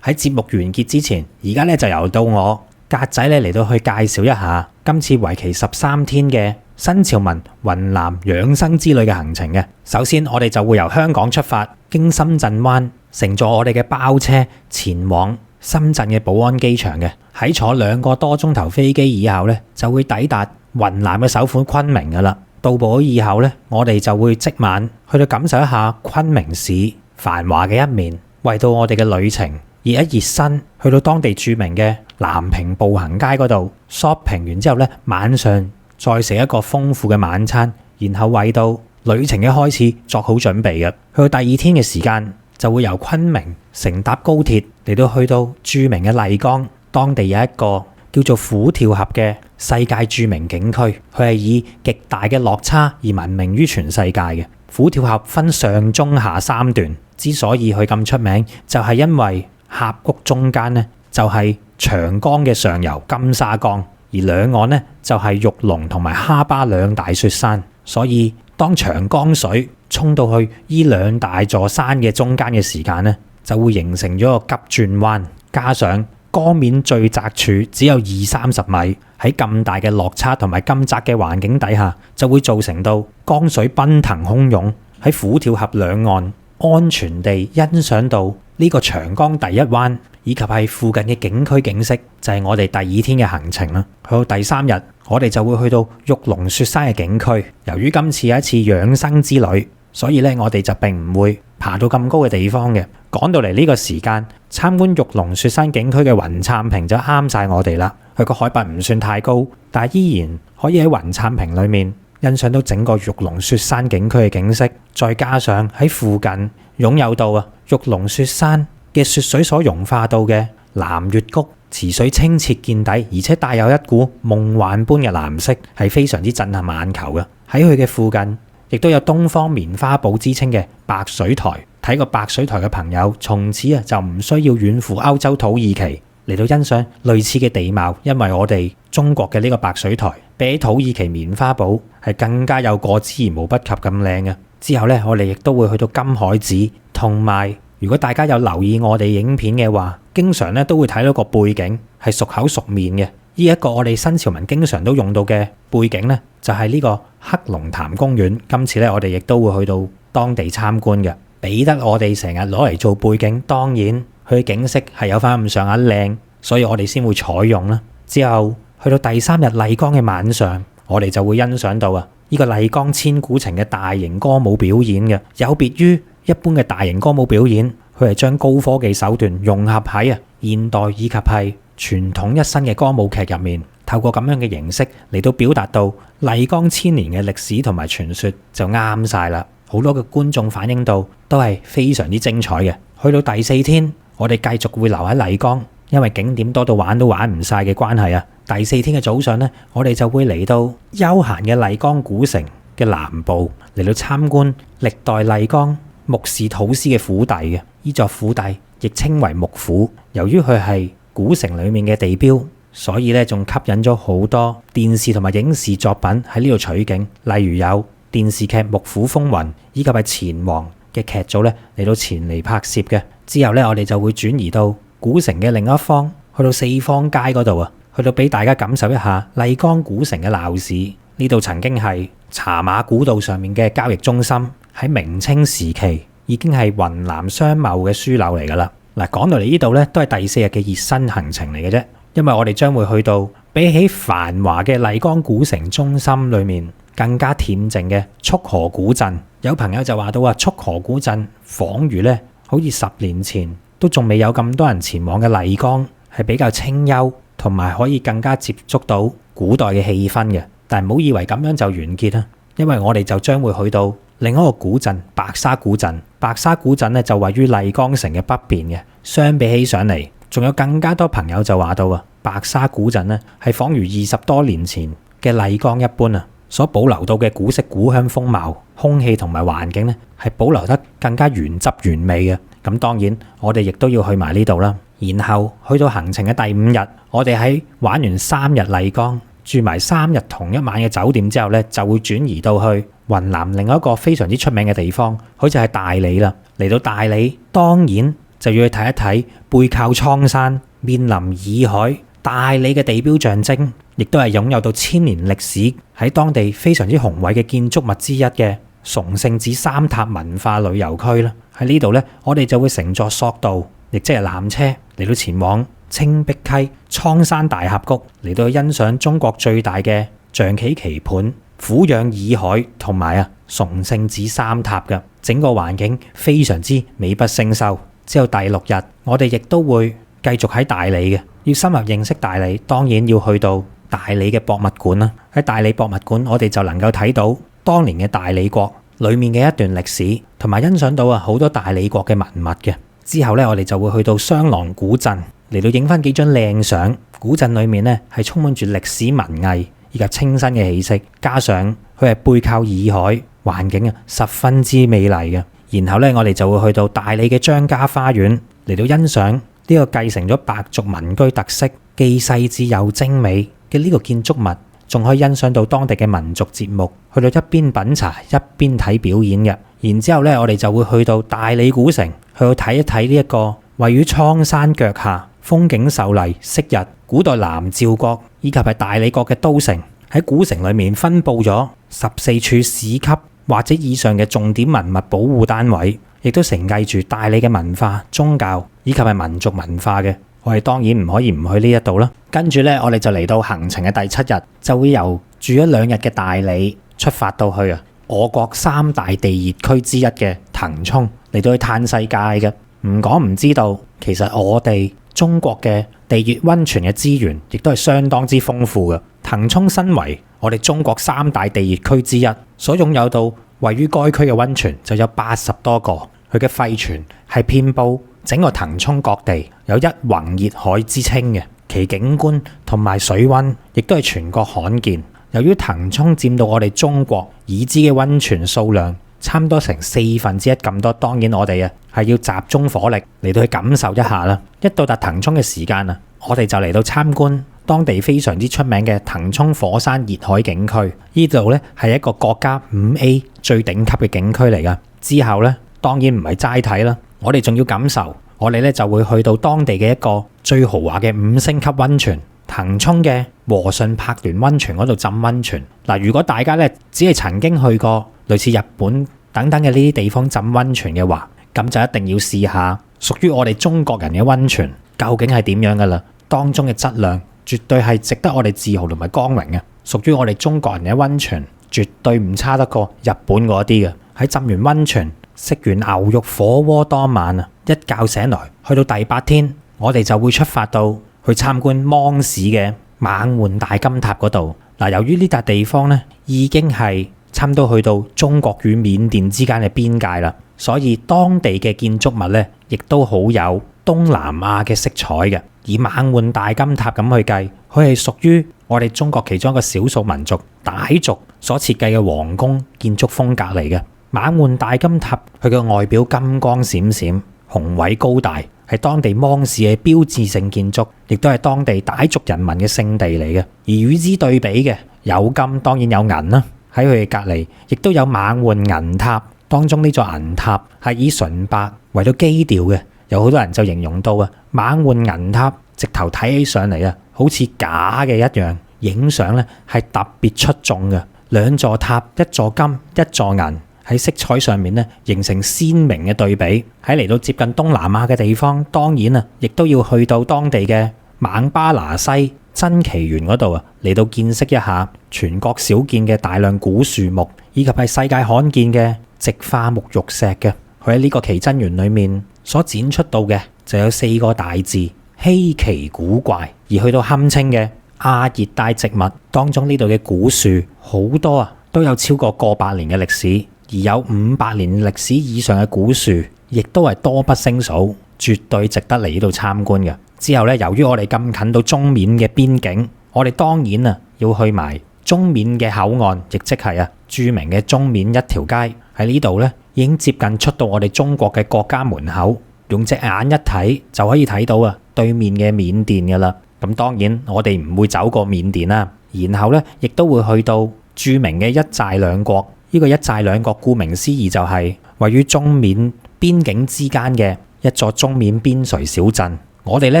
喺節目完結之前，而家就由到我格仔嚟到去介紹一下今次為期13天嘅新潮文雲南養生之旅嘅行程嘅。首先我哋就會由香港出發，經深圳灣乘坐我哋嘅包車前往深圳嘅寶安機場嘅。喺坐2個多鐘頭飛機以後呢，就會抵達雲南嘅首府昆明噶啦。到埗以後呢，我哋就會即晚去到感受一下昆明市繁華嘅一面，為到我哋嘅旅程熱一熱身，去到當地著名嘅南屏步行街嗰度 shopping 完之後呢，晚上再食一個豐富嘅晚餐，然後為到旅程嘅開始作好準備嘅。去到第2天嘅時間，就會由昆明乘搭高鐵嚟到去到著名嘅麗江，當地有一個叫做虎跳峽嘅世界著名景區，佢係以極大嘅落差而聞名於全世界嘅。虎跳峽分上中下3段，之所以佢咁出名，就係因為峽谷中間呢，就係長江嘅上游金沙江，而兩岸呢，就係玉龍同埋哈巴2大雪山，所以當長江水衝到去呢2大座山嘅中間嘅時間呢，就會形成咗個急轉彎，加上江面最窄處只有20-30米，喺咁大嘅落差同埋咁窄嘅環境底下，就會造成到江水奔騰洶湧，喺虎跳峽兩岸安全地欣賞到呢個長江第一灣，以及係附近嘅景區景色，就係我哋第2天嘅行程啦。去到第3日，我哋就會去到玉龍雪山嘅景區。由於今次係一次養生之旅，所以咧我哋就並唔會爬到咁高嘅地方嘅。趕到嚟呢個時間，參觀玉龍雪山景區嘅雲杉坪就啱晒我哋啦。佢個海拔唔算太高，但係依然可以喺雲杉坪裏面欣賞到整個玉龍雪山景區嘅景色，再加上喺附近擁有到玉龍雪山嘅雪水所融化到嘅藍月谷，池水清澈見底，而且帶有一股夢幻般嘅藍色，係非常之震撼眼球嘅。喺佢嘅附近亦都有東方棉花堡之稱嘅白水台，睇過白水台嘅朋友從此就唔需要遠赴歐洲土耳其嚟到欣賞類似嘅地貌，因為我哋中國嘅呢個白水台比起土耳其棉花堡係更加有過之而無不及咁靚嘅。之後呢，我哋亦都會去到金海寺，同埋如果大家有留意我哋影片嘅話，經常咧都會睇到個背景係熟口熟面嘅。呢一個我哋新潮文經常都用到嘅背景呢，就係呢個黑龍潭公園。今次咧我哋亦都會去到當地參觀嘅，俾得我哋成日攞嚟做背景。當然佢景色係有翻咁上下靚，所以我哋先會採用啦。之後去到第3日麗江嘅晚上，我哋就會欣賞到呢個麗江千古情嘅大型歌舞表演嘅。有別於一般嘅大型歌舞表演，佢係將高科技手段融合喺現代以及係傳統一新嘅歌舞劇入面，透過咁樣嘅形式嚟到表達到麗江千年嘅歷史同埋傳說，就啱晒啦。好多嘅觀眾反映到都係非常之精彩嘅。去到第4天，我哋繼續會留喺麗江，因為景點多到玩都玩唔晒嘅關係第4天嘅早上呢，我哋就會嚟到悠閒嘅麗江古城嘅南部，嚟到參觀歷代麗江木氏土司嘅府邸嘅。呢座府邸亦稱為木府，由於佢係古城裡面嘅地標，所以咧仲吸引咗好多電視同埋影視作品喺呢度取景，例如有電視劇《木府風雲》以及係錢王嘅劇組咧嚟到前嚟拍攝嘅。之後咧我哋就會轉移到古城嘅另一方，去到四方街嗰度去到俾大家感受一下麗江古城嘅鬧市。呢度曾經係茶馬古道上面嘅交易中心，喺明清時期已經係雲南商貿嘅樞紐嚟㗎啦。嗱，講到嚟呢度咧，都係第4日嘅熱身行程嚟嘅啫。因為我哋將會去到比起繁華嘅麗江古城中心裏面更加恬靜嘅束河古鎮。有朋友就話到束河古鎮仿如咧，好似10年前都仲未有咁多人前往嘅麗江，係比較清幽，同埋可以更加接觸到古代嘅氣氛嘅。但係唔好以為咁樣就完結啦，因為我哋就將會去到另一個古鎮白沙古鎮。白沙古鎮咧就位於麗江城嘅北邊嘅。相比起上嚟，仲有更加多朋友就話到白沙古鎮咧係仿如20多年前嘅麗江一般所保留到嘅古色古香風貌、空氣同埋環境咧係保留得更加原汁原味嘅。咁當然我哋亦都要去埋呢度啦。然後去到行程嘅第5日，我哋喺玩完3日麗江，住埋3日同一晚嘅酒店之後咧，就會轉移到去雲南另一個非常之出名嘅地方，好似係大理啦。嚟到大理，當然就要去睇一睇背靠蒼山、面臨洱海，大理嘅地標象徵，亦都係擁有到1000年歷史喺當地非常之雄偉嘅建築物之一嘅崇聖寺三塔文化旅遊區啦。喺呢度咧，我哋就會乘坐索道，亦即係纜車嚟到前往青碧溪蒼山大峽谷，嚟到欣賞中國最大嘅象棋棋盤、俯仰洱海同埋崇聖寺三塔嘅整個環境非常之美不勝收。之後第6日，我哋亦都會繼續喺大理嘅。要深入認識大理，當然要去到大理嘅博物館啦。喺大理博物館，我哋就能夠睇到當年嘅大理國裡面嘅一段歷史，同埋欣賞到好多大理國嘅文物嘅。之後咧，我哋就會去到雙廊古鎮嚟到影翻幾張靚相。古鎮裡面咧係充滿住歷史文藝以及清新嘅氣息，加上佢係背靠洱海，環境十分之美麗嘅。然後咧，我哋就會去到大理嘅張家花園嚟到欣賞呢個繼承咗白族民居特色、既細緻又精美嘅呢個建築物，仲可以欣賞到當地嘅民族節目，去到一邊品茶一邊睇表演嘅。然之後咧，我哋就會去到大理古城，去睇一睇呢一個位於蒼山腳下、風景秀麗、昔日古代南詔國以及係大理國嘅都城。喺古城裡面分佈咗14處市級或者以上嘅重點文物保護單位，亦都承繼住大理嘅文化、宗教以及係民族文化嘅。我哋當然唔可以唔去呢一度啦。跟住咧，我哋就嚟到行程嘅第7日，就會由住咗2日嘅大理出發到去我國3大地熱區之一嘅騰衝嚟到去嘆世界嘅。唔講唔知道，其實我哋中國嘅地熱溫泉嘅資源亦都係相當之豐富嘅。騰衝身為我哋中國3大地熱區之一，所擁有到位於該區嘅溫泉就有80多個，佢嘅廢泉係遍佈整個騰衝各地，有一泓熱海之稱嘅，其景觀同埋水溫亦都係全國罕見。由於騰衝佔到我哋中國已知嘅溫泉數量差唔多成1/4咁多，當然我哋係要集中火力嚟到去感受一下啦。一到達騰衝嘅時間我哋就嚟到參觀當地非常之出名嘅騰衝火山熱海景區。呢度呢係一個國家5A 最頂級嘅景區嚟㗎。之後呢，當然唔係齋睇啦，我哋仲要感受，我哋呢就會去到當地嘅一個最豪華嘅5星級溫泉——騰衝嘅和順柏巒溫泉嗰度浸溫泉。嗱，如果大家呢只係曾經去過類似日本等等嘅呢啲地方浸溫泉嘅話，咁就一定要試下屬於我哋中國人嘅溫泉究竟係點樣㗎啦。當中嘅質量絕對係值得我哋自豪同埋光榮嘅。屬於我哋中國人嘅溫泉絕對唔差得過日本嗰啲嘅。喺浸完溫泉食完牛肉火鍋當晚一覺醒來，去到第8天，我哋就會出發到去參觀芒市嘅猛獾大金塔嗰度。嗱，由於呢笪地方呢已經係差唔多去到中國與緬甸之間嘅邊界啦，所以當地嘅建築物呢亦都好有東南亞嘅色彩嘅。以猛獾大金塔咁去計，佢係屬於我哋中國其中一個少數民族傣族所設計嘅皇宮建築風格嚟嘅。猛獾大金塔佢嘅外表金光閃閃、宏偉高大，係當地芒市嘅標誌性建築，亦都係當地傣族人民嘅聖地嚟嘅。而與之對比嘅有金，當然有銀啦。喺佢嘅隔離，亦都有猛獾銀塔，當中呢座銀塔係以純白為到基調嘅。有好多人就形容到猛獾銀塔直頭睇起上嚟好似假嘅一樣，影相咧係特別出眾嘅。兩座塔，一座金，一座銀，喺色彩上面咧形成鮮明嘅對比。喺嚟到接近東南亞嘅地方，當然亦都要去到當地嘅孟巴拿西珍奇園嗰度嚟到見識一下全國少見嘅大量古樹木，以及係世界罕見嘅直化沐浴石嘅。佢喺呢個奇珍園裏面所展出到嘅就有4個大字：稀奇古怪。而去到堪稱嘅亞熱帶植物當中，呢度嘅古樹好多都有超過過百年嘅歷史，而有500年歷史以上嘅古樹亦都係多不勝數，絕對值得嚟呢度參觀嘅。之後咧，由於我哋咁近到中緬嘅邊境，我哋當然要去埋中緬嘅口岸，亦即係著名嘅中緬一條街。喺呢度咧已經接近出到我哋中國嘅國家門口，用隻眼一睇就可以睇到對面嘅緬甸㗎啦。咁當然我哋唔會走過緬甸啦，然後咧亦都會去到著名嘅一寨兩國。呢個一寨兩國顧名思義就係位於中緬邊境之間嘅一座中緬邊陲小鎮。我哋咧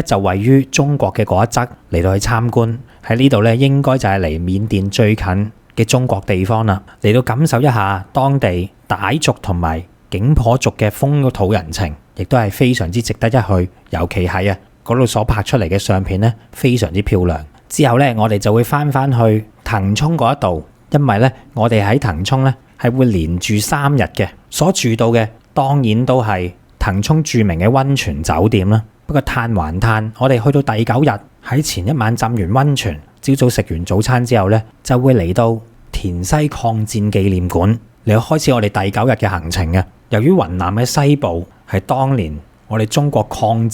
就位於中國嘅嗰一側嚟到去參觀。喺呢度咧應該就係離緬甸最近嘅中國地方啦，嚟到感受一下當地傣族同埋景頗族嘅風土人情，亦都係非常之值得一去。尤其係嗰度所拍出嚟嘅相片咧，非常之漂亮。之後咧，我哋就會翻去騰衝嗰一度，因為咧我哋喺騰衝咧係會連住3日嘅，所住到嘅當然都係騰衝著名嘅溫泉酒店啦。不過嘆還嘆，我哋去到第9日，喺前一晚浸完溫泉，朝早食完早餐之後咧，就會嚟到田西抗戰紀念館嚟開始我哋第9日嘅行程嘅。由於雲南嘅西部係當年我哋中國抗日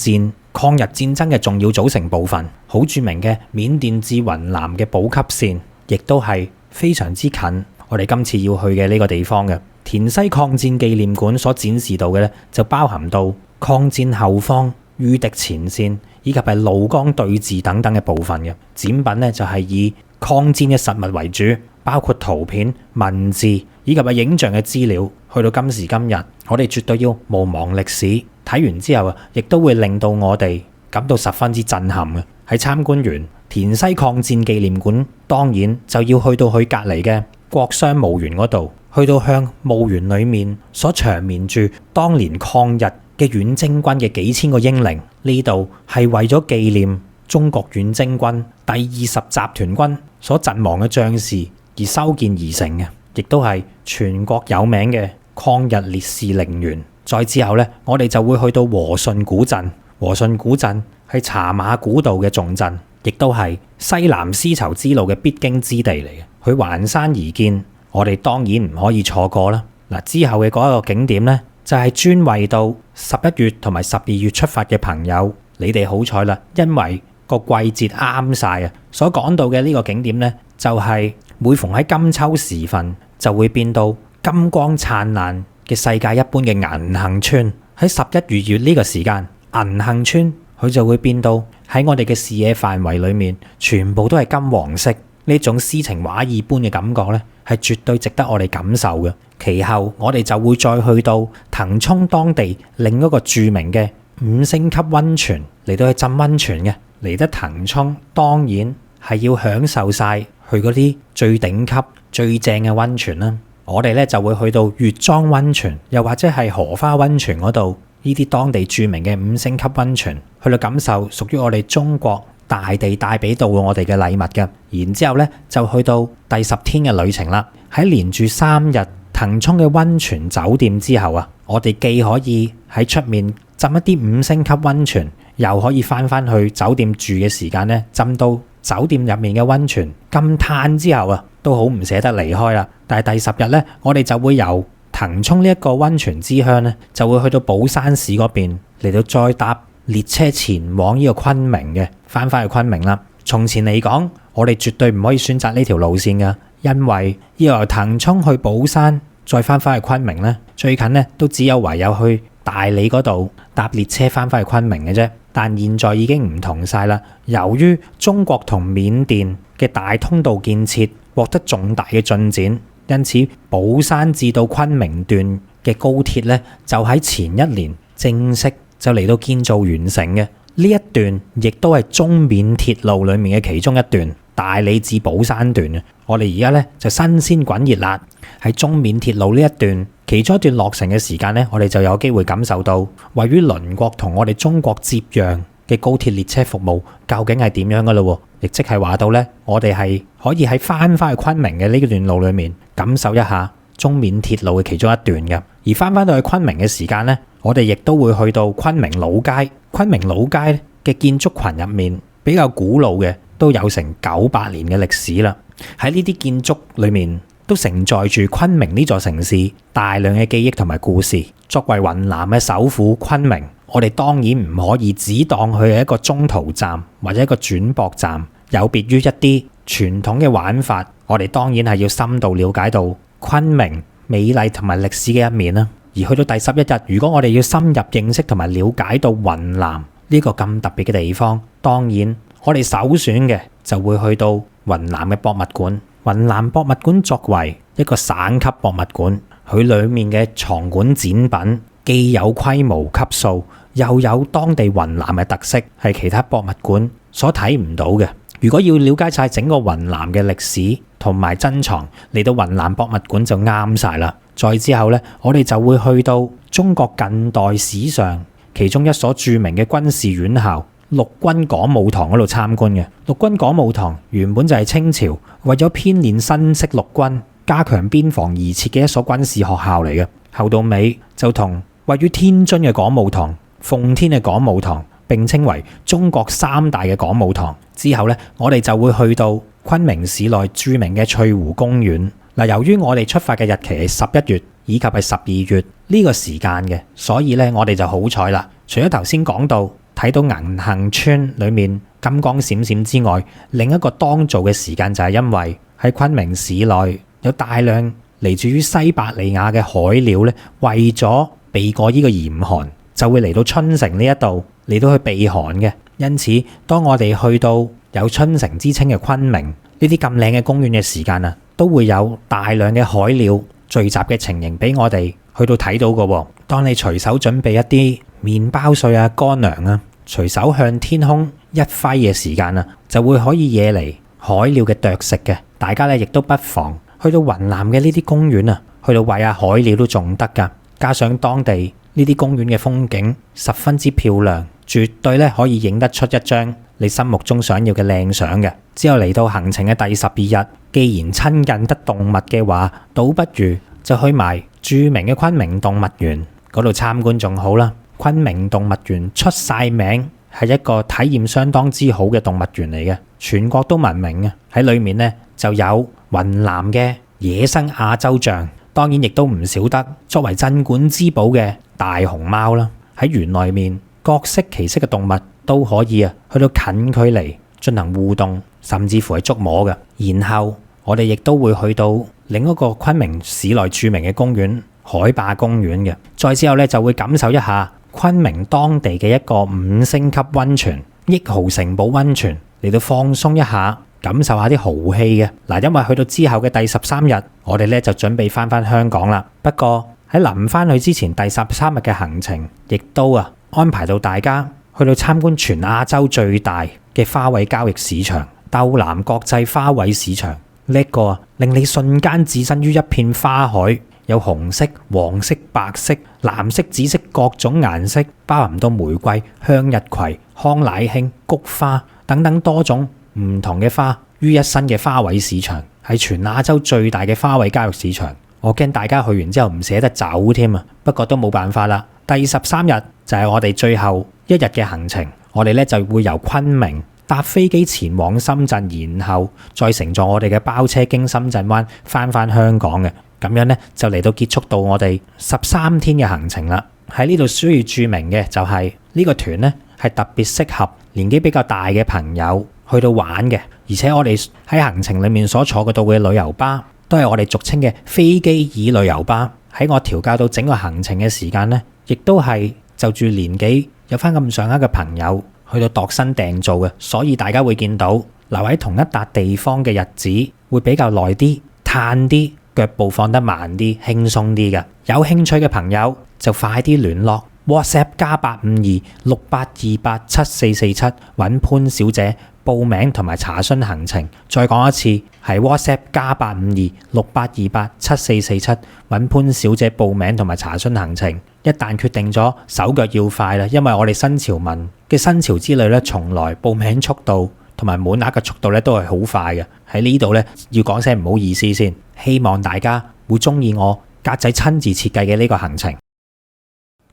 戰爭嘅重要組成部分，好著名嘅緬甸至雲南嘅補給線，亦都係非常之近我哋今次要去嘅呢個地方嘅。田西抗戰紀念館所展示到嘅咧，就包含到抗戰後方、禦敵前線以及係怒江對峙等等嘅部分嘅展品咧，就係以抗戰嘅實物為主，包括圖片、文字以及係影像嘅資料。去到今時今日，我哋絕對要毋忘歷史。睇完之後亦都會令到我哋感到十分之震撼嘅。喺參觀完田西抗戰紀念館，當然就要去到佢隔離嘅國殤墓園嗰度，去到向墓園裏面所長眠住當年抗日嘅遠征軍嘅幾千個英靈。呢度係為咗紀念中國遠征軍第20集團軍所陣亡嘅將士而修建而成嘅，亦都係全國有名嘅抗日烈士陵園。再之後呢，我哋就會去到和順古鎮。和順古鎮係茶馬古道嘅重鎮，亦都係西南絲綢之路嘅必經之地嚟嘅。佢環山而建，我哋當然唔可以錯過啦。嗱，之後嘅嗰一個景點呢，就係專為到11月同埋12月出發嘅朋友，你哋好彩啦，因為個季節啱晒啊！所講到嘅呢個景點呢，就係每逢喺金秋時分，就會變到金光燦爛嘅世界一般嘅銀杏村。喺11、2月呢個時間，銀杏村佢就會變到喺我哋嘅視野範圍裏面，全部都係金黃色。呢種詩情畫意般嘅感覺呢，係絕對值得我哋感受嘅。其後我哋就會再去到騰衝當地另一個著名嘅5星級溫泉嚟到去浸溫泉嘅。嚟得騰衝當然係要享受晒去嗰啲最頂級最正嘅溫泉啦。我哋咧就會去到月莊溫泉，又或者係荷花溫泉嗰度，呢啲當地著名嘅5星級溫泉，去到感受屬於我哋中國大地帶俾到我哋嘅禮物嘅。然之後咧就去到第10天嘅旅程啦。喺連住3日騰衝嘅溫泉酒店之後啊，我哋既可以喺出面浸一啲5星級溫泉，又可以翻去酒店住嘅時間咧，浸到酒店入面嘅溫泉，咁嘆之後啊，都好唔捨得離開啦。但係第10日咧，我哋就會由騰衝呢一個溫泉之鄉咧，就會去到寶山市嗰邊嚟到再搭列車前往呢個昆明嘅，翻去昆明啦。從前嚟講，我哋絕對唔可以選擇呢條路線噶，因為要由騰衝去寶山，再翻去昆明咧，最近咧都只有唯有去大理嗰度搭列車翻去昆明嘅啫。但現在已經唔同晒啦，由於中國同緬甸嘅大通道建設獲得重大嘅進展，因此寶山至到昆明段嘅高鐵咧，就喺前1年正式就嚟到建造完成嘅。呢一段亦都係中緬鐵路裡面嘅其中一段，大理至寶山段嘅。我哋而家咧就新鮮滾熱辣，喺中緬鐵路呢一段其中一段落成嘅時間咧，我哋就有機會感受到位於鄰國同我哋中國接壤嘅高鐵列車服務究竟係點樣噶咯？亦即係話到咧，我哋係可以喺翻去昆明嘅呢段路裡面感受一下中緬鐵路嘅其中一段嘅。而翻到去昆明嘅時間咧，我哋亦都會去到昆明老街。昆明老街嘅建築群入面比較古老嘅，都有成900年嘅歷史啦。喺呢啲建築裏面都承載住昆明呢座城市大量嘅記憶同埋故事。作為雲南嘅首府昆明，我哋當然唔可以只當佢係一個中途站或者一個轉駁站。有別於一啲傳統嘅玩法，我哋當然係要深度了解到昆明美麗同埋歷史嘅一面啦。而去到第11日，如果我哋要深入認識同埋了解到雲南呢個咁特別嘅地方，當然我哋首選嘅就會去到雲南嘅博物館。雲南博物館作為一個省級博物館，佢裡面嘅藏館展品既有規模級數，又有當地雲南嘅特色，係其他博物館所睇唔到嘅。如果要了解晒整個雲南嘅歷史同埋珍藏，嚟到雲南博物館就啱晒啦。再之後呢，我哋就會去到中國近代史上其中一所著名嘅軍事院校陸軍講武堂嗰度參觀嘅。陸軍講武堂原本就係清朝為咗編練新式陸軍、加強邊防而設嘅一所軍事學校嚟嘅。後到尾就同位於天津嘅講武堂、奉天嘅講武堂並稱為中國3大嘅講武堂。之後呢，我哋就會去到昆明市內著名嘅翠湖公園。嗱，由於我哋出發嘅日期係11月以及係12月呢個時間嘅，所以咧我哋就好彩啦。除咗頭先講到睇到銀杏村裡面金光閃閃之外，另一個當造嘅時間就係因為喺昆明市內有大量嚟自於西伯利亞嘅海鳥咧，為咗避過呢個嚴寒，就會嚟到春城呢一度嚟到去避寒嘅。因此，當我哋去到有春城之稱嘅昆明呢啲咁靚嘅公園嘅時間啊，都會有大量嘅海鳥聚集嘅情形俾我哋去到睇到嘅。當你隨手準備一啲麵包碎啊、乾糧啊，隨手向天空一揮嘅時間啊，就會可以惹嚟海鳥嘅啄食嘅。大家咧亦都不妨去到雲南嘅呢啲公園啊，去到餵下海鳥都仲得㗎。加上當地呢啲公園嘅風景十分之漂亮，絕對咧可以影得出一張你心目中想要嘅靚相嘅。之後嚟到行程嘅第12日，既然親近得動物嘅話，倒不如就去埋著名嘅昆明動物園嗰度參觀仲好啦。昆明動物園出晒名，係一個體驗相當之好嘅動物園嚟嘅，全國都聞名嘅。喺裏面呢，就有雲南嘅野生亞洲象，當然亦都唔少得作為鎮館之寶嘅大熊貓啦。喺園內面各式其式嘅動物都可以去到近距離進行互動，甚至乎係觸摸嘅。然後我哋亦都會去到另一個昆明市內著名嘅公園海壩公園嘅。再之後咧就會感受一下昆明當地嘅一個5星級溫泉益豪城堡溫泉，嚟到放鬆一下，感受下啲豪氣嘅。嗱，因為去到之後嘅第13日，我哋咧就準備翻香港啦。不過喺臨翻去之前，第13日嘅行程亦都安排到大家去到參觀全亞洲最大嘅花卉交易市場斗南國際花卉市場。呢一個令你瞬間置身於一片花海，有紅色、黃色、白色、藍色、紫色各種顏色，包含到玫瑰、向日葵、康乃馨、菊花等等多種唔同嘅花於一身嘅花卉市場，係全亞洲最大嘅花卉交易市場。我驚大家去完之後唔捨得走添啊！不過都冇辦法啦。第13日就係我哋最後一日嘅行程，我哋咧就會由昆明搭飛機前往深圳，然後再乘坐我哋嘅包車經深圳灣翻香港嘅。咁樣咧就嚟到結束到我哋13天嘅行程啦。喺呢度需要注明嘅就係呢個團咧係特別適合年紀比較大嘅朋友去到玩嘅，而且我哋喺行程裡面所坐嘅到嘅旅遊巴都係我哋俗稱嘅飛機椅旅遊巴。喺我調教到整個行程嘅時間咧，亦都係就住年紀有翻咁上下嘅朋友去到度身訂造嘅，所以大家會見到留喺同一笪地方嘅日子會比較耐啲、嘆啲，腳步放得慢啲、輕鬆啲嘅。有興趣嘅朋友就快啲聯絡 WhatsApp +85268287447揾潘小姐報名同埋查詢行程。再講一次，係 WhatsApp +85268287447揾潘小姐報名同埋查詢行程。一旦決定咗，手腳要快啦，因為我哋新潮文嘅新潮之旅咧，從來報名速度同埋滿額嘅速度咧都係好快嘅。喺呢度咧要講聲唔好意思先，希望大家會中意我格仔親自設計嘅呢個行程。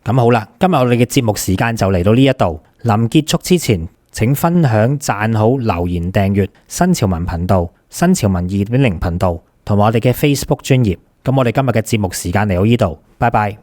咁好啦，今日我哋嘅節目時間就嚟到呢一度。臨結束之前，請分享、讚好、留言、訂閱新潮文頻道、新潮文2.0頻道同埋我哋嘅 Facebook 專頁。咁我哋今日嘅節目時間嚟到呢度，拜拜。